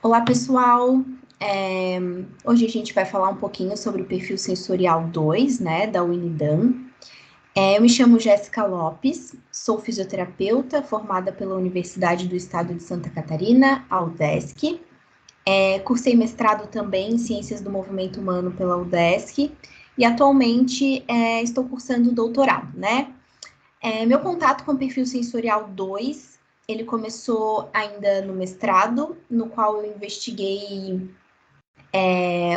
Olá, pessoal! Hoje a gente vai falar um pouquinho sobre o perfil sensorial 2, né, da Unidam. Eu me chamo Jéssica Lopes, sou fisioterapeuta formada pela Universidade do Estado de Santa Catarina, a UDESC. Cursei mestrado também em Ciências do Movimento Humano pela UDESC e atualmente estou cursando doutorado, né? Meu contato com o perfil sensorial 2, ele começou ainda no mestrado, no qual eu investiguei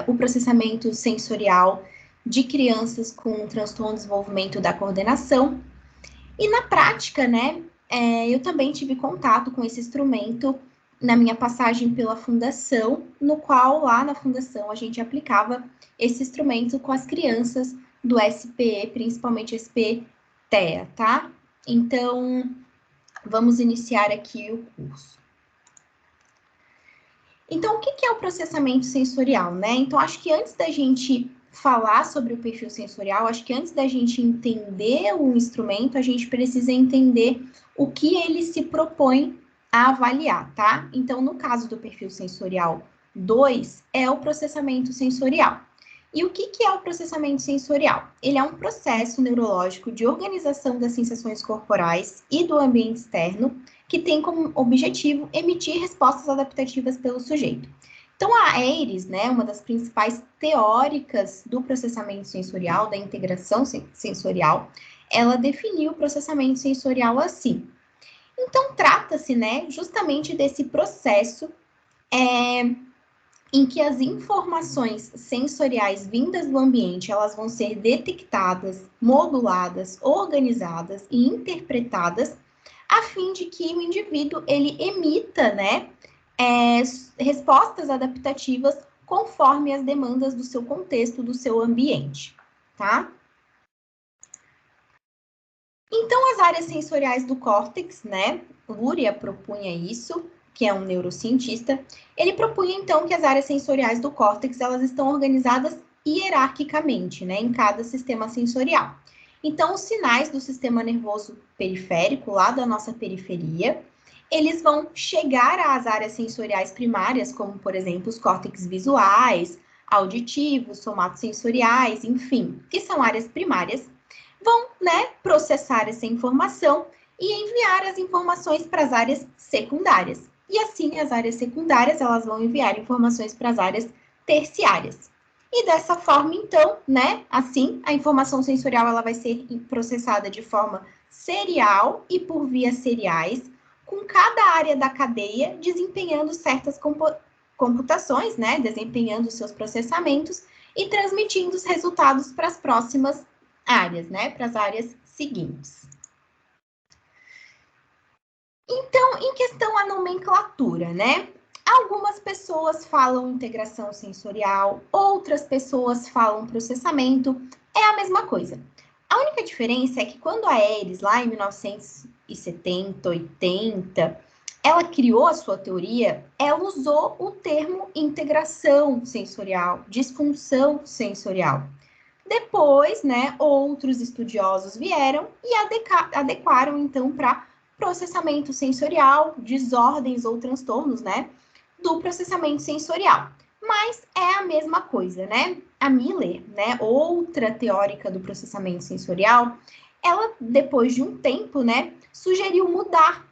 o processamento sensorial de crianças com transtorno de desenvolvimento da coordenação. E na prática, né, eu também tive contato com esse instrumento na minha passagem pela fundação, no qual lá na fundação a gente aplicava esse instrumento com as crianças do SPE, principalmente SPE TEA, tá? Então, vamos iniciar aqui o curso. Então, o que é o processamento sensorial, né? Então, acho que antes da gente falar sobre o perfil sensorial, acho que antes da gente entender o instrumento, a gente precisa entender o que ele se propõe a avaliar, tá? Então, no caso do perfil sensorial 2, é o processamento sensorial. E o que é o processamento sensorial? Ele é um processo neurológico de organização das sensações corporais e do ambiente externo, que tem como objetivo emitir respostas adaptativas pelo sujeito. Então, a Aires, né, uma das principais teóricas do processamento sensorial, da integração sensorial, ela definiu o processamento sensorial assim. Então, trata-se, né, justamente desse processo em que as informações sensoriais vindas do ambiente, elas vão ser detectadas, moduladas, organizadas e interpretadas a fim de que o indivíduo ele emita, né, respostas adaptativas conforme as demandas do seu contexto, do seu ambiente, tá? Então, as áreas sensoriais do córtex, né, Luria propunha isso, que é um neurocientista, ele propunha, então, que as áreas sensoriais do córtex, elas estão organizadas hierarquicamente, né, em cada sistema sensorial. Então, os sinais do sistema nervoso periférico, lá da nossa periferia, eles vão chegar às áreas sensoriais primárias, como, por exemplo, os córtex visuais, auditivos, somatosensoriais, enfim, que são áreas primárias, vão, né, processar essa informação e enviar as informações para as áreas secundárias. E assim, as áreas secundárias, elas vão enviar informações para as áreas terciárias. E dessa forma, então, né, assim, a informação sensorial, ela vai ser processada de forma serial e por vias seriais, com cada área da cadeia desempenhando certas computações, né, desempenhando seus processamentos e transmitindo os resultados para as próximas áreas, né, para as áreas seguintes. Então, em questão à nomenclatura, né, algumas pessoas falam integração sensorial, outras pessoas falam processamento, é a mesma coisa. A única diferença é que quando a Aires, lá em 1970, 80, ela criou a sua teoria, ela usou o termo integração sensorial, disfunção sensorial. Depois, né, outros estudiosos vieram e adequaram, então, para processamento sensorial, desordens ou transtornos, né, do processamento sensorial. Mas é a mesma coisa, né? A Miller, né, outra teórica do processamento sensorial, ela, depois de um tempo, né, sugeriu mudar.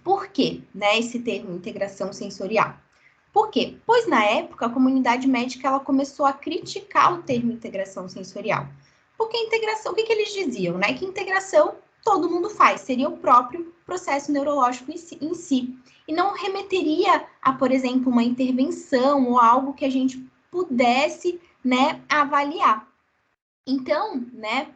Por quê, né, esse termo integração sensorial? Por quê? Pois na época a comunidade médica ela começou a criticar o termo integração sensorial. Porque integração, o que eles diziam, né? Que integração todo mundo faz, seria o próprio processo neurológico em si. E não remeteria a, por exemplo, uma intervenção ou algo que a gente pudesse, né, avaliar. Então, né,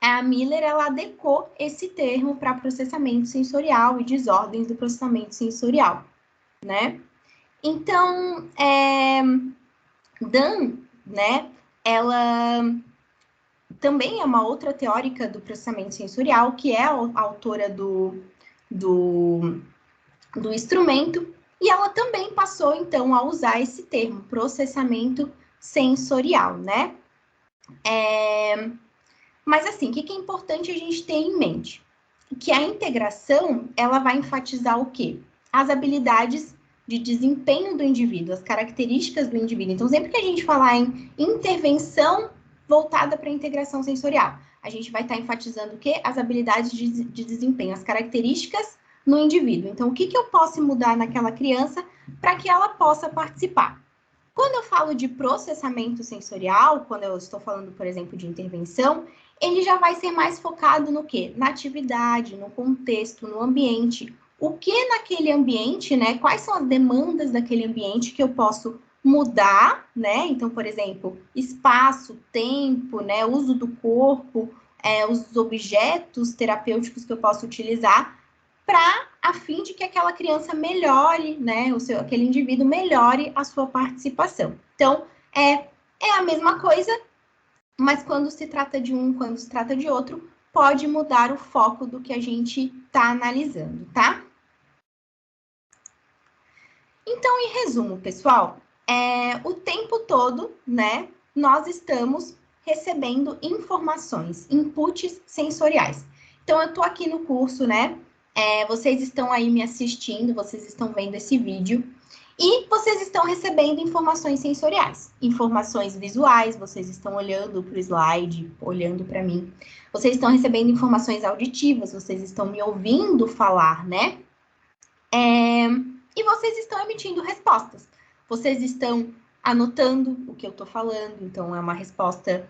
a Miller ela adequou esse termo para processamento sensorial e desordens do processamento sensorial, né? Então, Dan, né, ela também é uma outra teórica do processamento sensorial, que é a autora do instrumento, e ela também passou, então, a usar esse termo, processamento sensorial, né? Mas, assim, o que é importante a gente ter em mente? Que a integração, ela vai enfatizar o quê? as habilidades de desempenho do indivíduo, as características do indivíduo. Então, sempre que a gente falar em intervenção voltada para a integração sensorial, a gente vai estar enfatizando o quê? As habilidades de desempenho, as características no indivíduo. Então, o que eu posso mudar naquela criança para que ela possa participar? Quando eu falo de processamento sensorial, quando eu estou falando, por exemplo, de intervenção, ele já vai ser mais focado no quê? Na atividade, no contexto, no ambiente. O que naquele ambiente, né? Quais são as demandas daquele ambiente que eu posso mudar, né? Então, por exemplo, espaço, tempo, né? Uso do corpo, os objetos terapêuticos que eu posso utilizar para a fim de que aquela criança melhore, né? Aquele indivíduo melhore a sua participação. Então, é a mesma coisa, mas quando se trata de um, quando se trata de outro, pode mudar o foco do que a gente está analisando, tá? Então, em resumo, pessoal, o tempo todo, né, nós estamos recebendo informações, inputs sensoriais. Então, eu estou aqui no curso, né, vocês estão aí me assistindo, vocês estão vendo esse vídeo, e vocês estão recebendo informações sensoriais, informações visuais, vocês estão olhando para o slide, olhando para mim. Vocês estão recebendo informações auditivas, vocês estão me ouvindo falar, né? E vocês estão emitindo respostas. Vocês estão anotando o que eu estou falando, então é uma resposta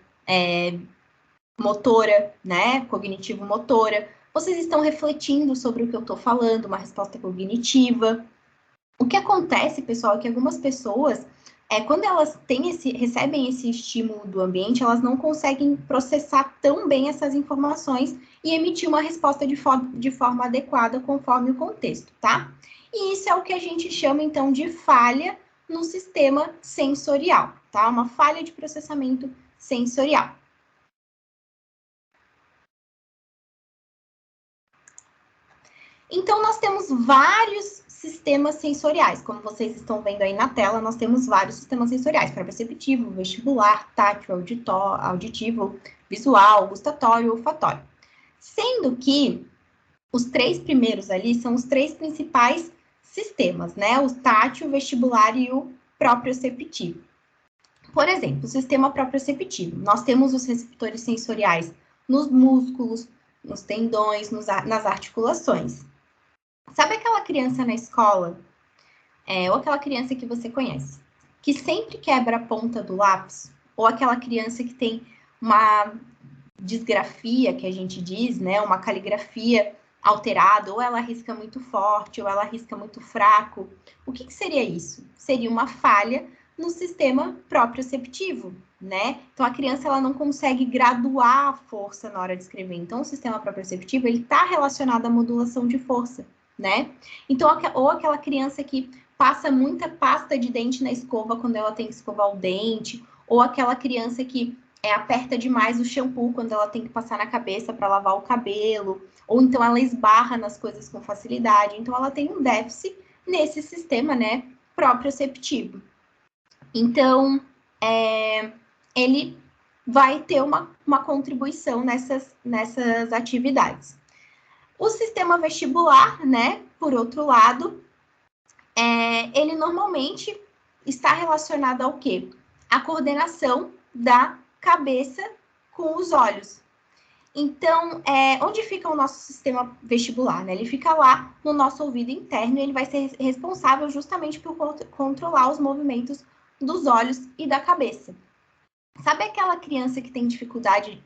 motora, né? Cognitivo-motora. Vocês estão refletindo sobre o que eu estou falando, uma resposta cognitiva. O que acontece, pessoal, é que algumas pessoas, quando elas recebem esse estímulo do ambiente, elas não conseguem processar tão bem essas informações e emitir uma resposta de forma adequada conforme o contexto, tá? E isso é o que a gente chama, então, de falha no sistema sensorial, tá? Uma falha de processamento sensorial. Então, nós temos vários sistemas sensoriais. Como vocês estão vendo aí na tela, nós temos vários sistemas sensoriais: proprioceptivo, vestibular, tátil, auditivo, visual, gustatório, olfatório. Sendo que os 3 primeiros ali são os 3 principais sistemas, né? O tátil, o vestibular e o proprioceptivo. Por exemplo, o sistema proprioceptivo. Nós temos os receptores sensoriais nos músculos, nos tendões, nas articulações. Sabe aquela criança na escola, ou aquela criança que você conhece, que sempre quebra a ponta do lápis? Ou aquela criança que tem uma disgrafia, que a gente diz, né? Uma caligrafia alterada, ou ela risca muito forte, ou ela risca muito fraco. O que seria isso? Seria uma falha no sistema proprioceptivo, né? Então, a criança ela não consegue graduar a força na hora de escrever. Então, o sistema proprioceptivo ele está relacionado à modulação de força, né? Então, ou aquela criança que passa muita pasta de dente na escova quando ela tem que escovar o dente, ou aquela criança que aperta demais o shampoo quando ela tem que passar na cabeça para lavar o cabelo, ou então ela esbarra nas coisas com facilidade. Então, ela tem um déficit nesse sistema, né, proprioceptivo. Então, ele vai ter uma contribuição nessas atividades. O sistema vestibular, né, por outro lado, ele normalmente está relacionado ao quê? A coordenação da cabeça com os olhos. Então, onde fica o nosso sistema vestibular, né? Ele fica lá no nosso ouvido interno e ele vai ser responsável justamente por controlar os movimentos dos olhos e da cabeça. Sabe aquela criança que tem dificuldade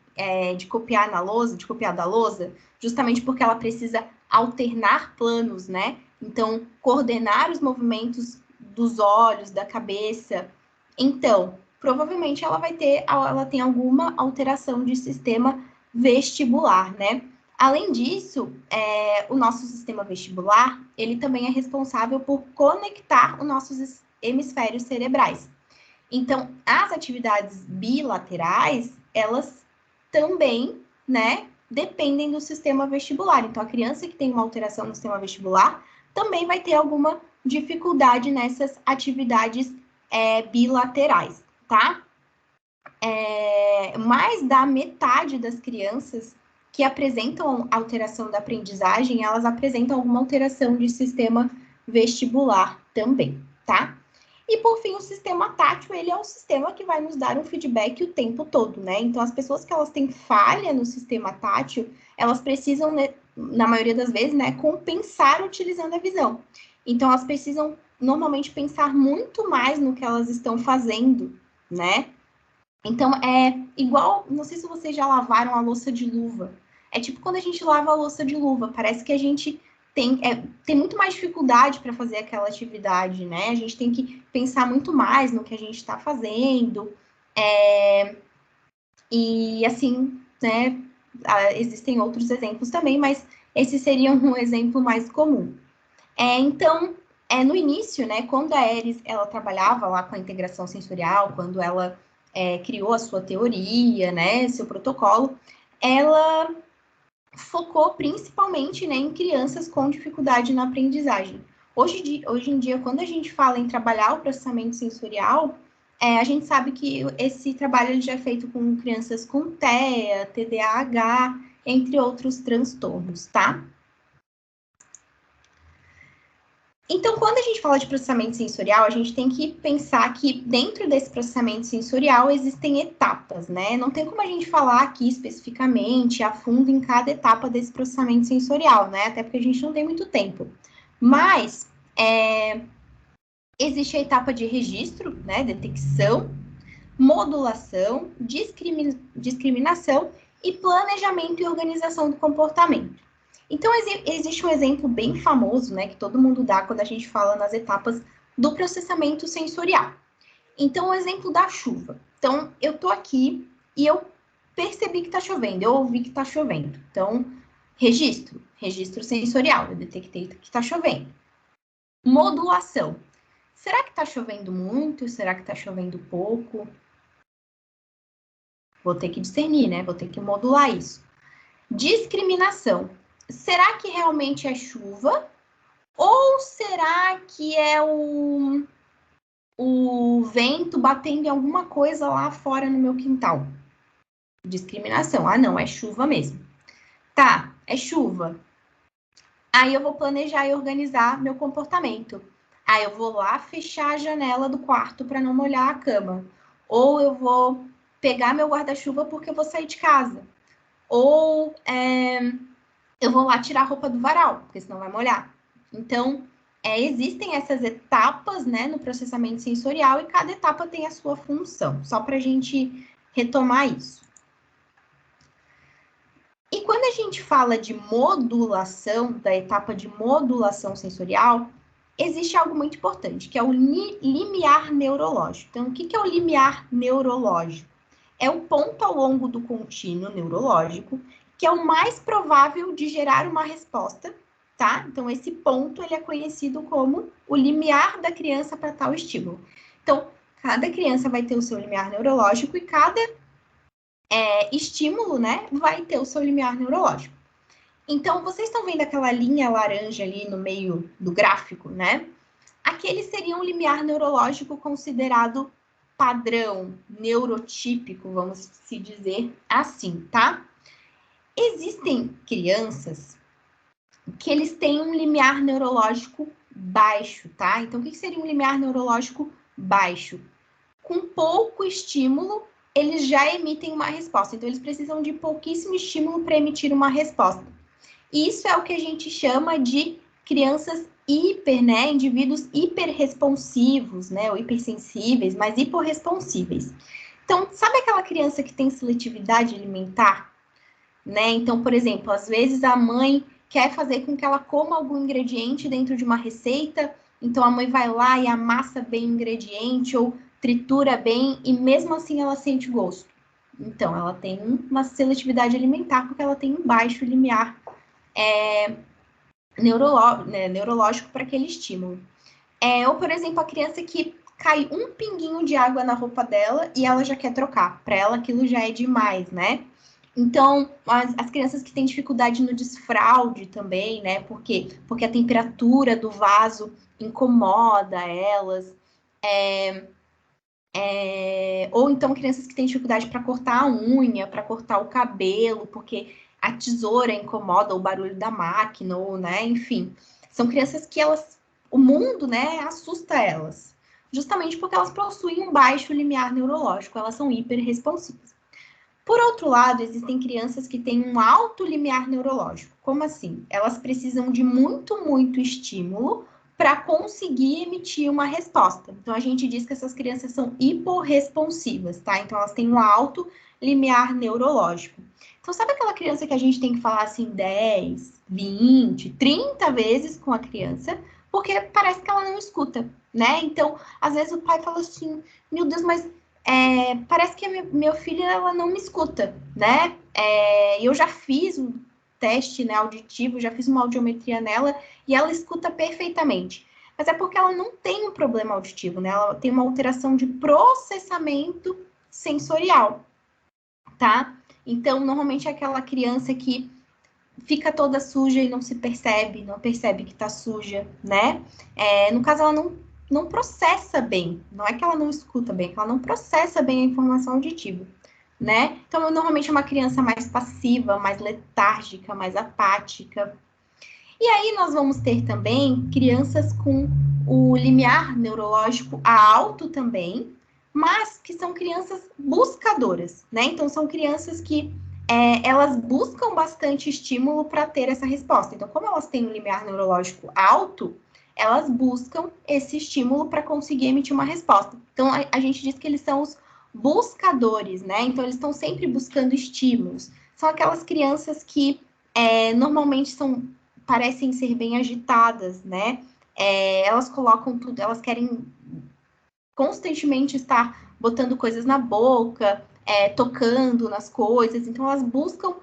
de copiar na lousa, de copiar da lousa? Justamente porque ela precisa alternar planos, né? Então, coordenar os movimentos dos olhos, da cabeça. Então, provavelmente ela tem alguma alteração de sistema vestibular, né? Além disso, o nosso sistema vestibular, ele também é responsável por conectar os nossos hemisférios cerebrais. Então, as atividades bilaterais, elas também, né, dependem do sistema vestibular. Então, a criança que tem uma alteração no sistema vestibular também vai ter alguma dificuldade nessas atividades bilaterais, tá? Mais da metade das crianças que apresentam alteração da aprendizagem, elas apresentam alguma alteração de sistema vestibular também, tá? E, por fim, o sistema tátil, ele é um sistema que vai nos dar um feedback o tempo todo, né? Então, as pessoas que elas têm falha no sistema tátil, elas precisam, né, na maioria das vezes, né, compensar utilizando a visão. Então, elas precisam, normalmente, pensar muito mais no que elas estão fazendo, né? Então, é igual, não sei se vocês já lavaram a louça de luva. É tipo quando a gente lava a louça de luva, parece que a gente tem muito mais dificuldade para fazer aquela atividade, né? A gente tem que pensar muito mais no que a gente está fazendo. E assim, né? Existem outros exemplos também, mas esse seria um exemplo mais comum. Então, no início, né, quando a Eris ela trabalhava lá com a integração sensorial, quando ela criou a sua teoria, né, seu protocolo, ela focou principalmente, né, em crianças com dificuldade na aprendizagem. Hoje em dia, quando a gente fala em trabalhar o processamento sensorial, a gente sabe que esse trabalho ele já é feito com crianças com TEA, TDAH, entre outros transtornos, tá? Então, quando a gente fala de processamento sensorial, a gente tem que pensar que dentro desse processamento sensorial existem etapas, né? Não tem como a gente falar aqui especificamente, a fundo em cada etapa desse processamento sensorial, né? Até porque a gente não tem muito tempo. Mas existe a etapa de registro, né? Detecção, modulação, discriminação e planejamento e organização do comportamento. Então, existe um exemplo bem famoso, né, que todo mundo dá quando a gente fala nas etapas do processamento sensorial. Então, o exemplo da chuva. Então, eu tô aqui e eu percebi que tá chovendo, eu ouvi que tá chovendo. Então, registro sensorial, eu detectei que tá chovendo. Modulação. Será que tá chovendo muito? Será que tá chovendo pouco? Vou ter que discernir, né? Vou ter que modular isso. Discriminação. Será que realmente é chuva? Ou será que é o vento batendo em alguma coisa lá fora no meu quintal? Discriminação. Ah, não, é chuva mesmo. Tá, é chuva. Aí eu vou planejar e organizar meu comportamento. Aí eu vou lá fechar a janela do quarto para não molhar a cama. Ou eu vou pegar meu guarda-chuva porque eu vou sair de casa. Ou eu vou lá tirar a roupa do varal, porque senão vai molhar. Então, existem essas etapas, né, no processamento sensorial e cada etapa tem a sua função, só para a gente retomar isso. E quando a gente fala de modulação, da etapa de modulação sensorial, existe algo muito importante, que é o limiar neurológico. Então, o que é o limiar neurológico? É o ponto ao longo do contínuo neurológico que é o mais provável de gerar uma resposta, tá? Então, esse ponto, ele é conhecido como o limiar da criança para tal estímulo. Então, cada criança vai ter o seu limiar neurológico e cada estímulo, né, vai ter o seu limiar neurológico. Então, vocês estão vendo aquela linha laranja ali no meio do gráfico, né? Aquele seria um limiar neurológico considerado padrão, neurotípico, vamos se dizer assim, tá? Existem crianças que eles têm um limiar neurológico baixo, tá? Então, o que seria um limiar neurológico baixo? Com pouco estímulo, eles já emitem uma resposta. Então, eles precisam de pouquíssimo estímulo para emitir uma resposta. Isso é o que a gente chama de crianças né? Indivíduos hiperresponsivos, né? Ou hipersensíveis, mas hiporresponsíveis. Então, sabe aquela criança que tem seletividade alimentar? Né? Então, por exemplo, às vezes a mãe quer fazer com que ela coma algum ingrediente dentro de uma receita, então a mãe vai lá e amassa bem o ingrediente ou tritura bem e mesmo assim ela sente gosto. Então, ela tem uma seletividade alimentar porque ela tem um baixo limiar neurológico para aquele estímulo. Ou, por exemplo, a criança que cai um pinguinho de água na roupa dela e ela já quer trocar. Para ela aquilo já é demais, né? Então, as crianças que têm dificuldade no desfraude também, né? Porque a temperatura do vaso incomoda elas. Ou então crianças que têm dificuldade para cortar a unha, para cortar o cabelo, porque a tesoura incomoda o barulho da máquina, ou, né? Enfim, são crianças que elas o mundo, né, assusta elas, justamente porque elas possuem um baixo limiar neurológico, elas são hiperresponsivas. Por outro lado, existem crianças que têm um alto limiar neurológico. Como assim? Elas precisam de muito estímulo para conseguir emitir uma resposta. Então, a gente diz que essas crianças são hiporresponsivas, tá? Então, elas têm um alto limiar neurológico. Então, sabe aquela criança que a gente tem que falar assim 10, 20, 30 vezes com a criança, porque parece que ela não escuta, né? Então, às vezes o pai fala assim, meu Deus, mas parece que meu filho ela não me escuta, né? Eu já fiz um teste, né, auditivo, já fiz uma audiometria nela e ela escuta perfeitamente. Mas é porque ela não tem um problema auditivo, né? Ela tem uma alteração de processamento sensorial, tá? Então, normalmente é aquela criança que fica toda suja e não se percebe, não percebe que tá suja, né? No caso, ela não processa bem, não é que ela não escuta bem, é que ela não processa bem a informação auditiva, né? Então, normalmente é uma criança mais passiva, mais letárgica, mais apática. E aí nós vamos ter também crianças com o limiar neurológico alto também, mas que são crianças buscadoras, né? Então, são crianças que elas buscam bastante estímulo para ter essa resposta. Então, como elas têm um limiar neurológico alto, elas buscam esse estímulo para conseguir emitir uma resposta. Então, a gente diz que eles são os buscadores, né? Então, eles estão sempre buscando estímulos. São aquelas crianças que normalmente parecem ser bem agitadas, né? Elas colocam tudo, elas querem constantemente estar botando coisas na boca, tocando nas coisas, então elas buscam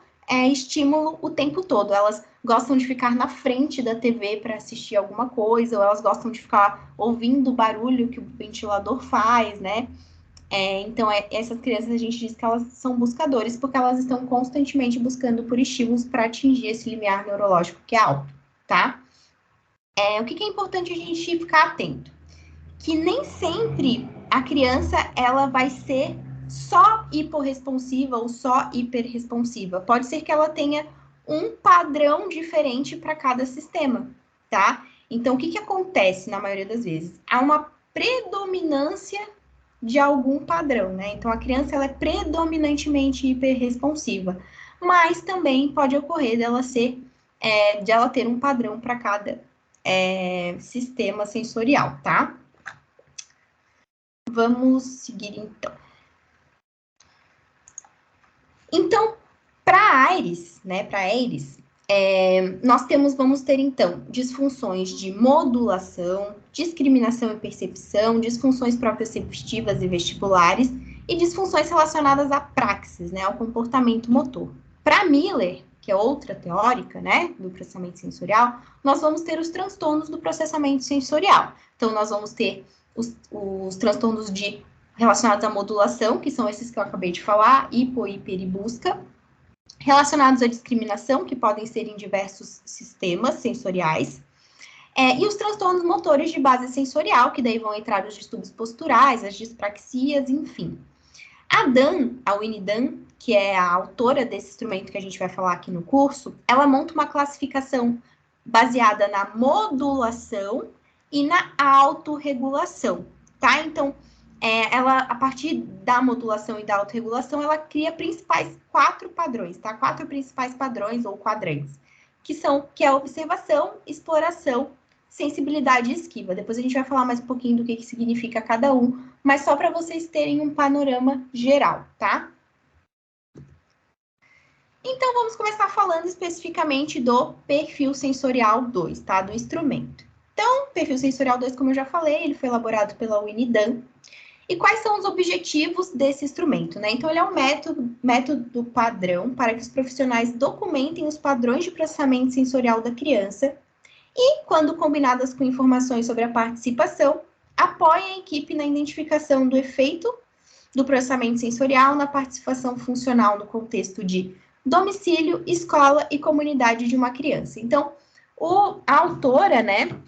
estímulo o tempo todo. Elas gostam de ficar na frente da TV para assistir alguma coisa, ou elas gostam de ficar ouvindo o barulho que o ventilador faz, né? Então, essas crianças a gente diz que elas são buscadores, porque elas estão constantemente buscando por estímulos para atingir esse limiar neurológico que é alto, tá? O que é importante a gente ficar atento? Que nem sempre a criança ela vai ser só hiporresponsiva ou só hiperresponsiva. Pode ser que ela tenha um padrão diferente para cada sistema, tá? Então, o que acontece na maioria das vezes? Há uma predominância de algum padrão, né? Então, a criança ela é predominantemente hiperresponsiva, mas também pode ocorrer dela de ela ter um padrão para cada sistema sensorial, tá? Vamos seguir então. Então, para a Aeres, né? Para Aeres, vamos ter então disfunções de modulação, discriminação e percepção, disfunções proprioceptivas e vestibulares e disfunções relacionadas à praxis, né, ao comportamento motor. Para Miller, que é outra teórica, né, do processamento sensorial, nós vamos ter os transtornos do processamento sensorial. Então, nós vamos ter os transtornos relacionados à modulação, que são esses que eu acabei de falar, hipo, hiper e busca, relacionados à discriminação, que podem ser em diversos sistemas sensoriais, e os transtornos motores de base sensorial, que daí vão entrar os distúrbios posturais, as dispraxias, enfim. A Winnie Dunn, que é a autora desse instrumento que a gente vai falar aqui no curso, ela monta uma classificação baseada na modulação e na autorregulação, tá? Então, ela, a partir da modulação e da autorregulação, ela cria quatro padrões, tá? Quatro principais padrões ou quadrantes, que é a observação, exploração, sensibilidade e esquiva. Depois a gente vai falar mais um pouquinho do que significa cada um, mas só para vocês terem um panorama geral, tá? Então, vamos começar falando especificamente do perfil sensorial 2, tá? Do instrumento. Então, perfil sensorial 2, como eu já falei, ele foi elaborado pela Winnie Dunn. E quais são os objetivos desse instrumento, né? Então, ele é um método padrão para que os profissionais documentem os padrões de processamento sensorial da criança e, quando combinadas com informações sobre a participação, apoiem a equipe na identificação do efeito do processamento sensorial na participação funcional no contexto de domicílio, escola e comunidade de uma criança. Então, a autora, né,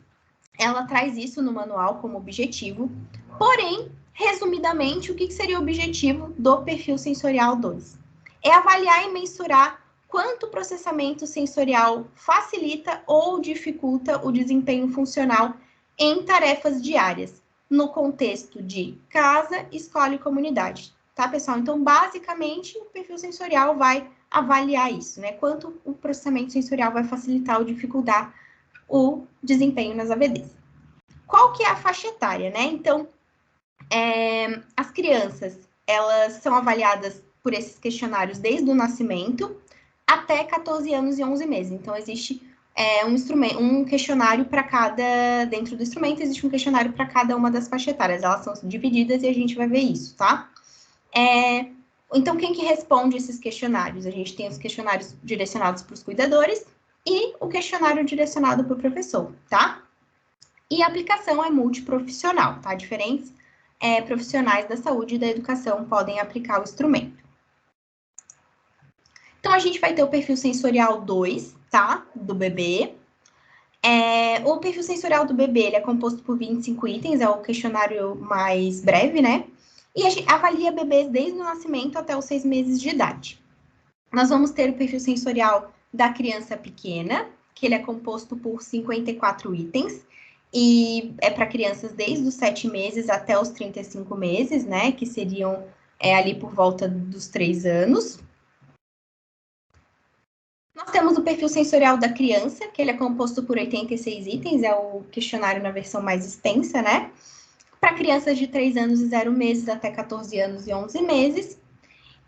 ela traz isso no manual como objetivo, porém, resumidamente, o que seria o objetivo do perfil sensorial 2? É avaliar e mensurar quanto o processamento sensorial facilita ou dificulta o desempenho funcional em tarefas diárias, no contexto de casa, escola e comunidade. Tá, pessoal? Então, basicamente, o perfil sensorial vai avaliar isso, né? Quanto o processamento sensorial vai facilitar ou dificultar o desempenho nas AVDs. Qual que é a faixa etária, né? Então, as crianças, elas são avaliadas por esses questionários desde o nascimento até 14 anos e 11 meses. Então, existe um questionário para cada, dentro do instrumento, existe um questionário para cada uma das faixas etárias. Elas são divididas e a gente vai ver isso, tá? Então, quem que responde esses questionários? A gente tem os questionários direcionados para os cuidadores e o questionário direcionado para o professor, tá? E a aplicação é multiprofissional, tá? Diferentes profissionais da saúde e da educação podem aplicar o instrumento. Então, a gente vai ter o perfil sensorial 2, tá? Do bebê. O perfil sensorial do bebê, ele é composto por 25 itens, é o questionário mais breve, né? E a gente avalia bebês desde o nascimento até os 6 meses de idade. Nós vamos ter o perfil sensorial da criança pequena, que ele é composto por 54 itens, e é para crianças desde os 7 meses até os 35 meses, né? Que seriam ali por volta dos 3 anos. Nós temos o perfil sensorial da criança, que ele é composto por 86 itens, é o questionário na versão mais extensa, né? Para crianças de 3 anos e 0 meses até 14 anos e 11 meses.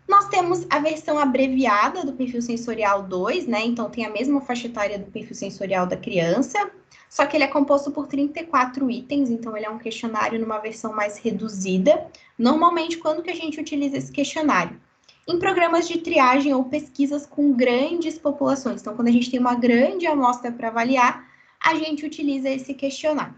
Nós temos a versão abreviada do perfil sensorial 2, né? Então, tem a mesma faixa etária do perfil sensorial da criança, só que ele é composto por 34 itens, então ele é um questionário numa versão mais reduzida. Normalmente, quando que a gente utiliza esse questionário? Em programas de triagem ou pesquisas com grandes populações. Então, quando a gente tem uma grande amostra para avaliar, a gente utiliza esse questionário.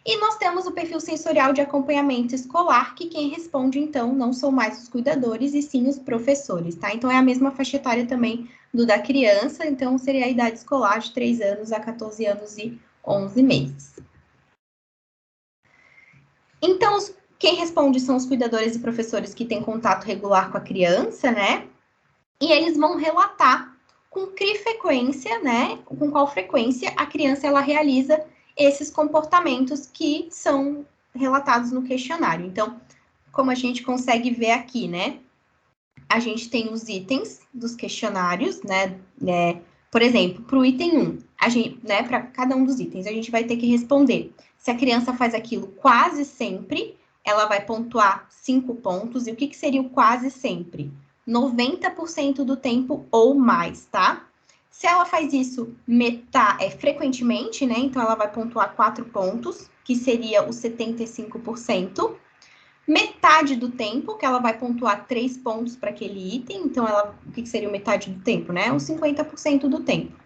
E nós temos o perfil sensorial de acompanhamento escolar, que quem responde, então, não são mais os cuidadores, e sim os professores, tá? Então, é a mesma faixa etária também do da criança, então, seria a idade escolar de 3 anos a 14 anos e 11 meses. Então, quem responde são os cuidadores e professores que têm contato regular com a criança, né? E eles vão relatar com que frequência, né? Com qual frequência a criança ela realiza esses comportamentos que são relatados no questionário. Então, como a gente consegue ver aqui, né? A gente tem os itens dos questionários, né? Por exemplo, para o item 1, a gente, né, para cada um dos itens, a gente vai ter que responder se a criança faz aquilo quase sempre, ela vai pontuar 5 pontos. E o que seria o quase sempre? 90% do tempo ou mais, tá? Se ela faz isso frequentemente, né? Então, ela vai pontuar 4 pontos, que seria o 75%. Metade do tempo, que ela vai pontuar 3 pontos para aquele item. Então, o que seria metade do tempo, né? Os 50% do tempo.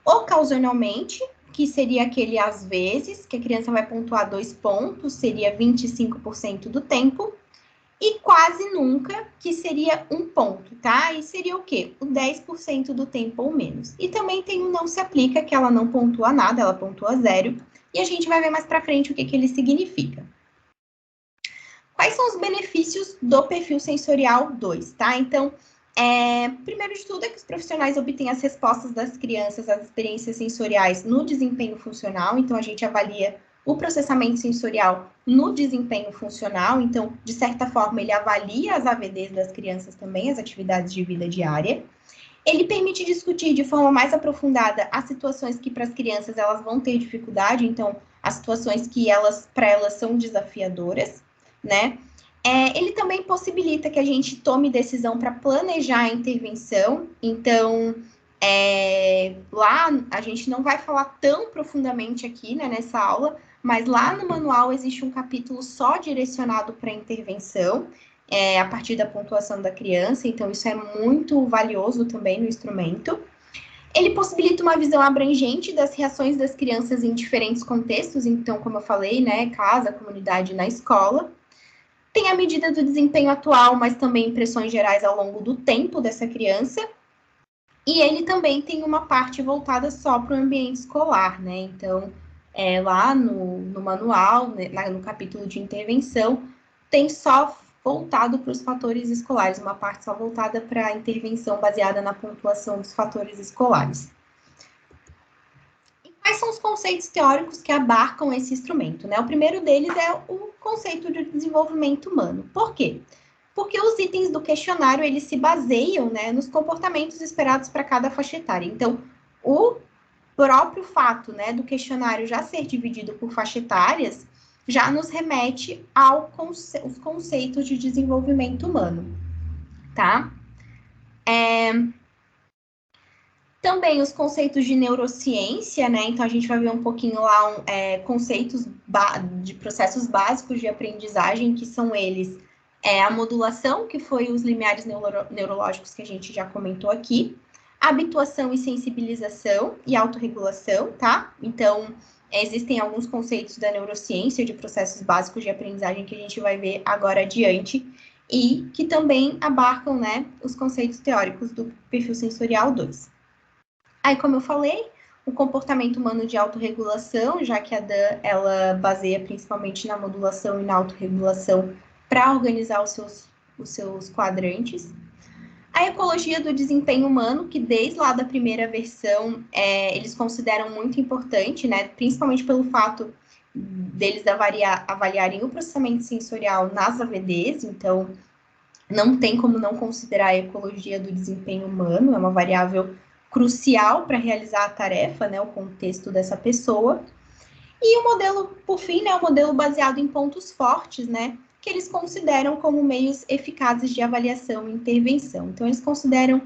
Ocasionalmente, que seria aquele às vezes, que a criança vai pontuar 2 pontos, seria 25% do tempo. E quase nunca, que seria 1 ponto, tá? E seria o quê? O 10% do tempo ou menos. E também tem o não se aplica, que ela não pontua nada, ela pontua 0. E a gente vai ver mais para frente o que ele significa. Quais são os benefícios do perfil sensorial 2, tá? Então, primeiro de tudo é que os profissionais obtêm as respostas das crianças às experiências sensoriais no desempenho funcional. Então, a gente avalia o processamento sensorial no desempenho funcional. Então, de certa forma, ele avalia as AVDs das crianças também, as atividades de vida diária. Ele permite discutir de forma mais aprofundada as situações que para as crianças elas vão ter dificuldade, então, as situações que para elas são desafiadoras, né? Ele também possibilita que a gente tome decisão para planejar a intervenção. Então, lá a gente não vai falar tão profundamente aqui, né, nessa aula, mas lá no manual existe um capítulo só direcionado para intervenção, a partir da pontuação da criança. Então, isso é muito valioso também no instrumento. Ele possibilita uma visão abrangente das reações das crianças em diferentes contextos. Então, como eu falei, né, casa, comunidade, na escola. Tem a medida do desempenho atual, mas também impressões gerais ao longo do tempo dessa criança. E ele também tem uma parte voltada só para o ambiente escolar, né? Então, lá no manual, né, no capítulo de intervenção, tem só voltado para os fatores escolares, uma parte só voltada para a intervenção baseada na pontuação dos fatores escolares. Quais são os conceitos teóricos que abarcam esse instrumento, né? O primeiro deles é o conceito de desenvolvimento humano. Por quê? Porque os itens do questionário, eles se baseiam, né, nos comportamentos esperados para cada faixa etária. Então, o próprio fato, né, do questionário já ser dividido por faixa etárias, já nos remete aos conceitos de desenvolvimento humano, tá? Também os conceitos de neurociência, né? Então, a gente vai ver um pouquinho lá conceitos de processos básicos de aprendizagem, que são eles a modulação, que foi os limiares neurológicos que a gente já comentou aqui, habituação e sensibilização e autorregulação, tá? Então, existem alguns conceitos da neurociência, de processos básicos de aprendizagem que a gente vai ver agora adiante, e que também abarcam, né, os conceitos teóricos do perfil sensorial 2. Aí, como eu falei, o comportamento humano de autorregulação, já que a Dan, ela baseia principalmente na modulação e na autorregulação para organizar os seus quadrantes. A ecologia do desempenho humano, que desde lá da primeira versão, eles consideram muito importante, né, principalmente pelo fato deles avaliarem o processamento sensorial nas AVDs, então não tem como não considerar a ecologia do desempenho humano, é uma variável crucial para realizar a tarefa, né, o contexto dessa pessoa. E o modelo, por fim, né, o modelo baseado em pontos fortes, né, que eles consideram como meios eficazes de avaliação e intervenção. Então, eles consideram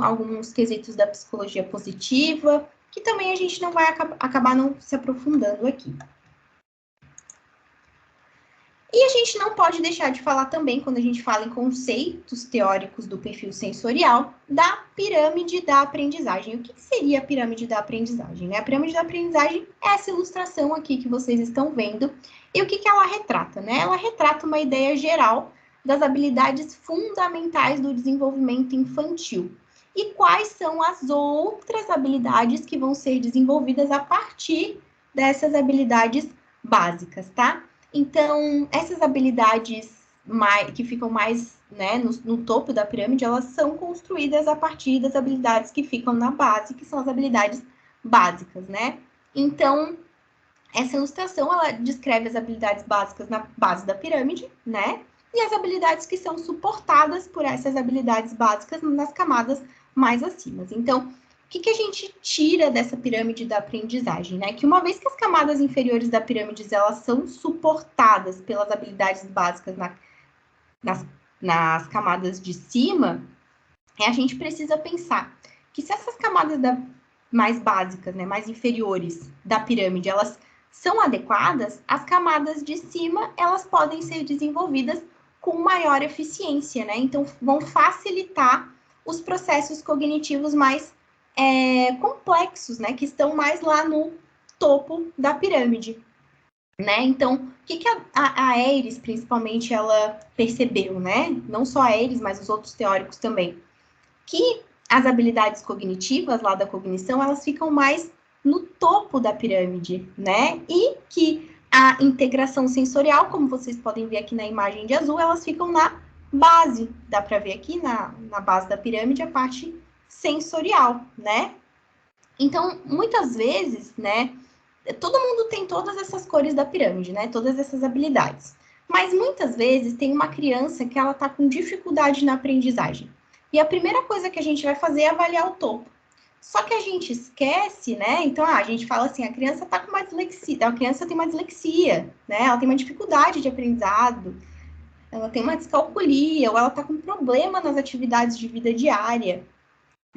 alguns quesitos da psicologia positiva, que também a gente não vai acabar não se aprofundando aqui. E a gente não pode deixar de falar também, quando a gente fala em conceitos teóricos do perfil sensorial, da pirâmide da aprendizagem. O que seria a pirâmide da aprendizagem, né? A pirâmide da aprendizagem é essa ilustração aqui que vocês estão vendo. E o que ela retrata, né? Ela retrata uma ideia geral das habilidades fundamentais do desenvolvimento infantil. E quais são as outras habilidades que vão ser desenvolvidas a partir dessas habilidades básicas, tá? Então, essas habilidades que ficam mais, né, no topo da pirâmide, elas são construídas a partir das habilidades que ficam na base, que são as habilidades básicas, né? Então, essa ilustração, ela descreve as habilidades básicas na base da pirâmide, né? E as habilidades que são suportadas por essas habilidades básicas nas camadas mais acima. Então, o que a gente tira dessa pirâmide da aprendizagem, né? Que uma vez que as camadas inferiores da pirâmide elas são suportadas pelas habilidades básicas nas camadas de cima, a gente precisa pensar que se essas camadas mais básicas, né, mais inferiores da pirâmide, elas são adequadas, as camadas de cima elas podem ser desenvolvidas com maior eficiência, né? Então vão facilitar os processos cognitivos mais complexos, né, que estão mais lá no topo da pirâmide, né? Então, o que a Aires, principalmente, ela percebeu, né? Não só a Aires, mas os outros teóricos também, que as habilidades cognitivas lá da cognição, elas ficam mais no topo da pirâmide, né? E que a integração sensorial, como vocês podem ver aqui na imagem de azul, elas ficam na base, dá para ver aqui na base da pirâmide a parte sensorial, né? Então, muitas vezes, né, todo mundo tem todas essas cores da pirâmide, né, todas essas habilidades. Mas muitas vezes tem uma criança que ela tá com dificuldade na aprendizagem. E a primeira coisa que a gente vai fazer é avaliar o topo. Só que a gente esquece, né? Então, a gente fala assim, a criança tá com uma dislexia, a criança tem uma dislexia, né? Ela tem uma dificuldade de aprendizado, ela tem uma descalculia, ou ela tá com problema nas atividades de vida diária.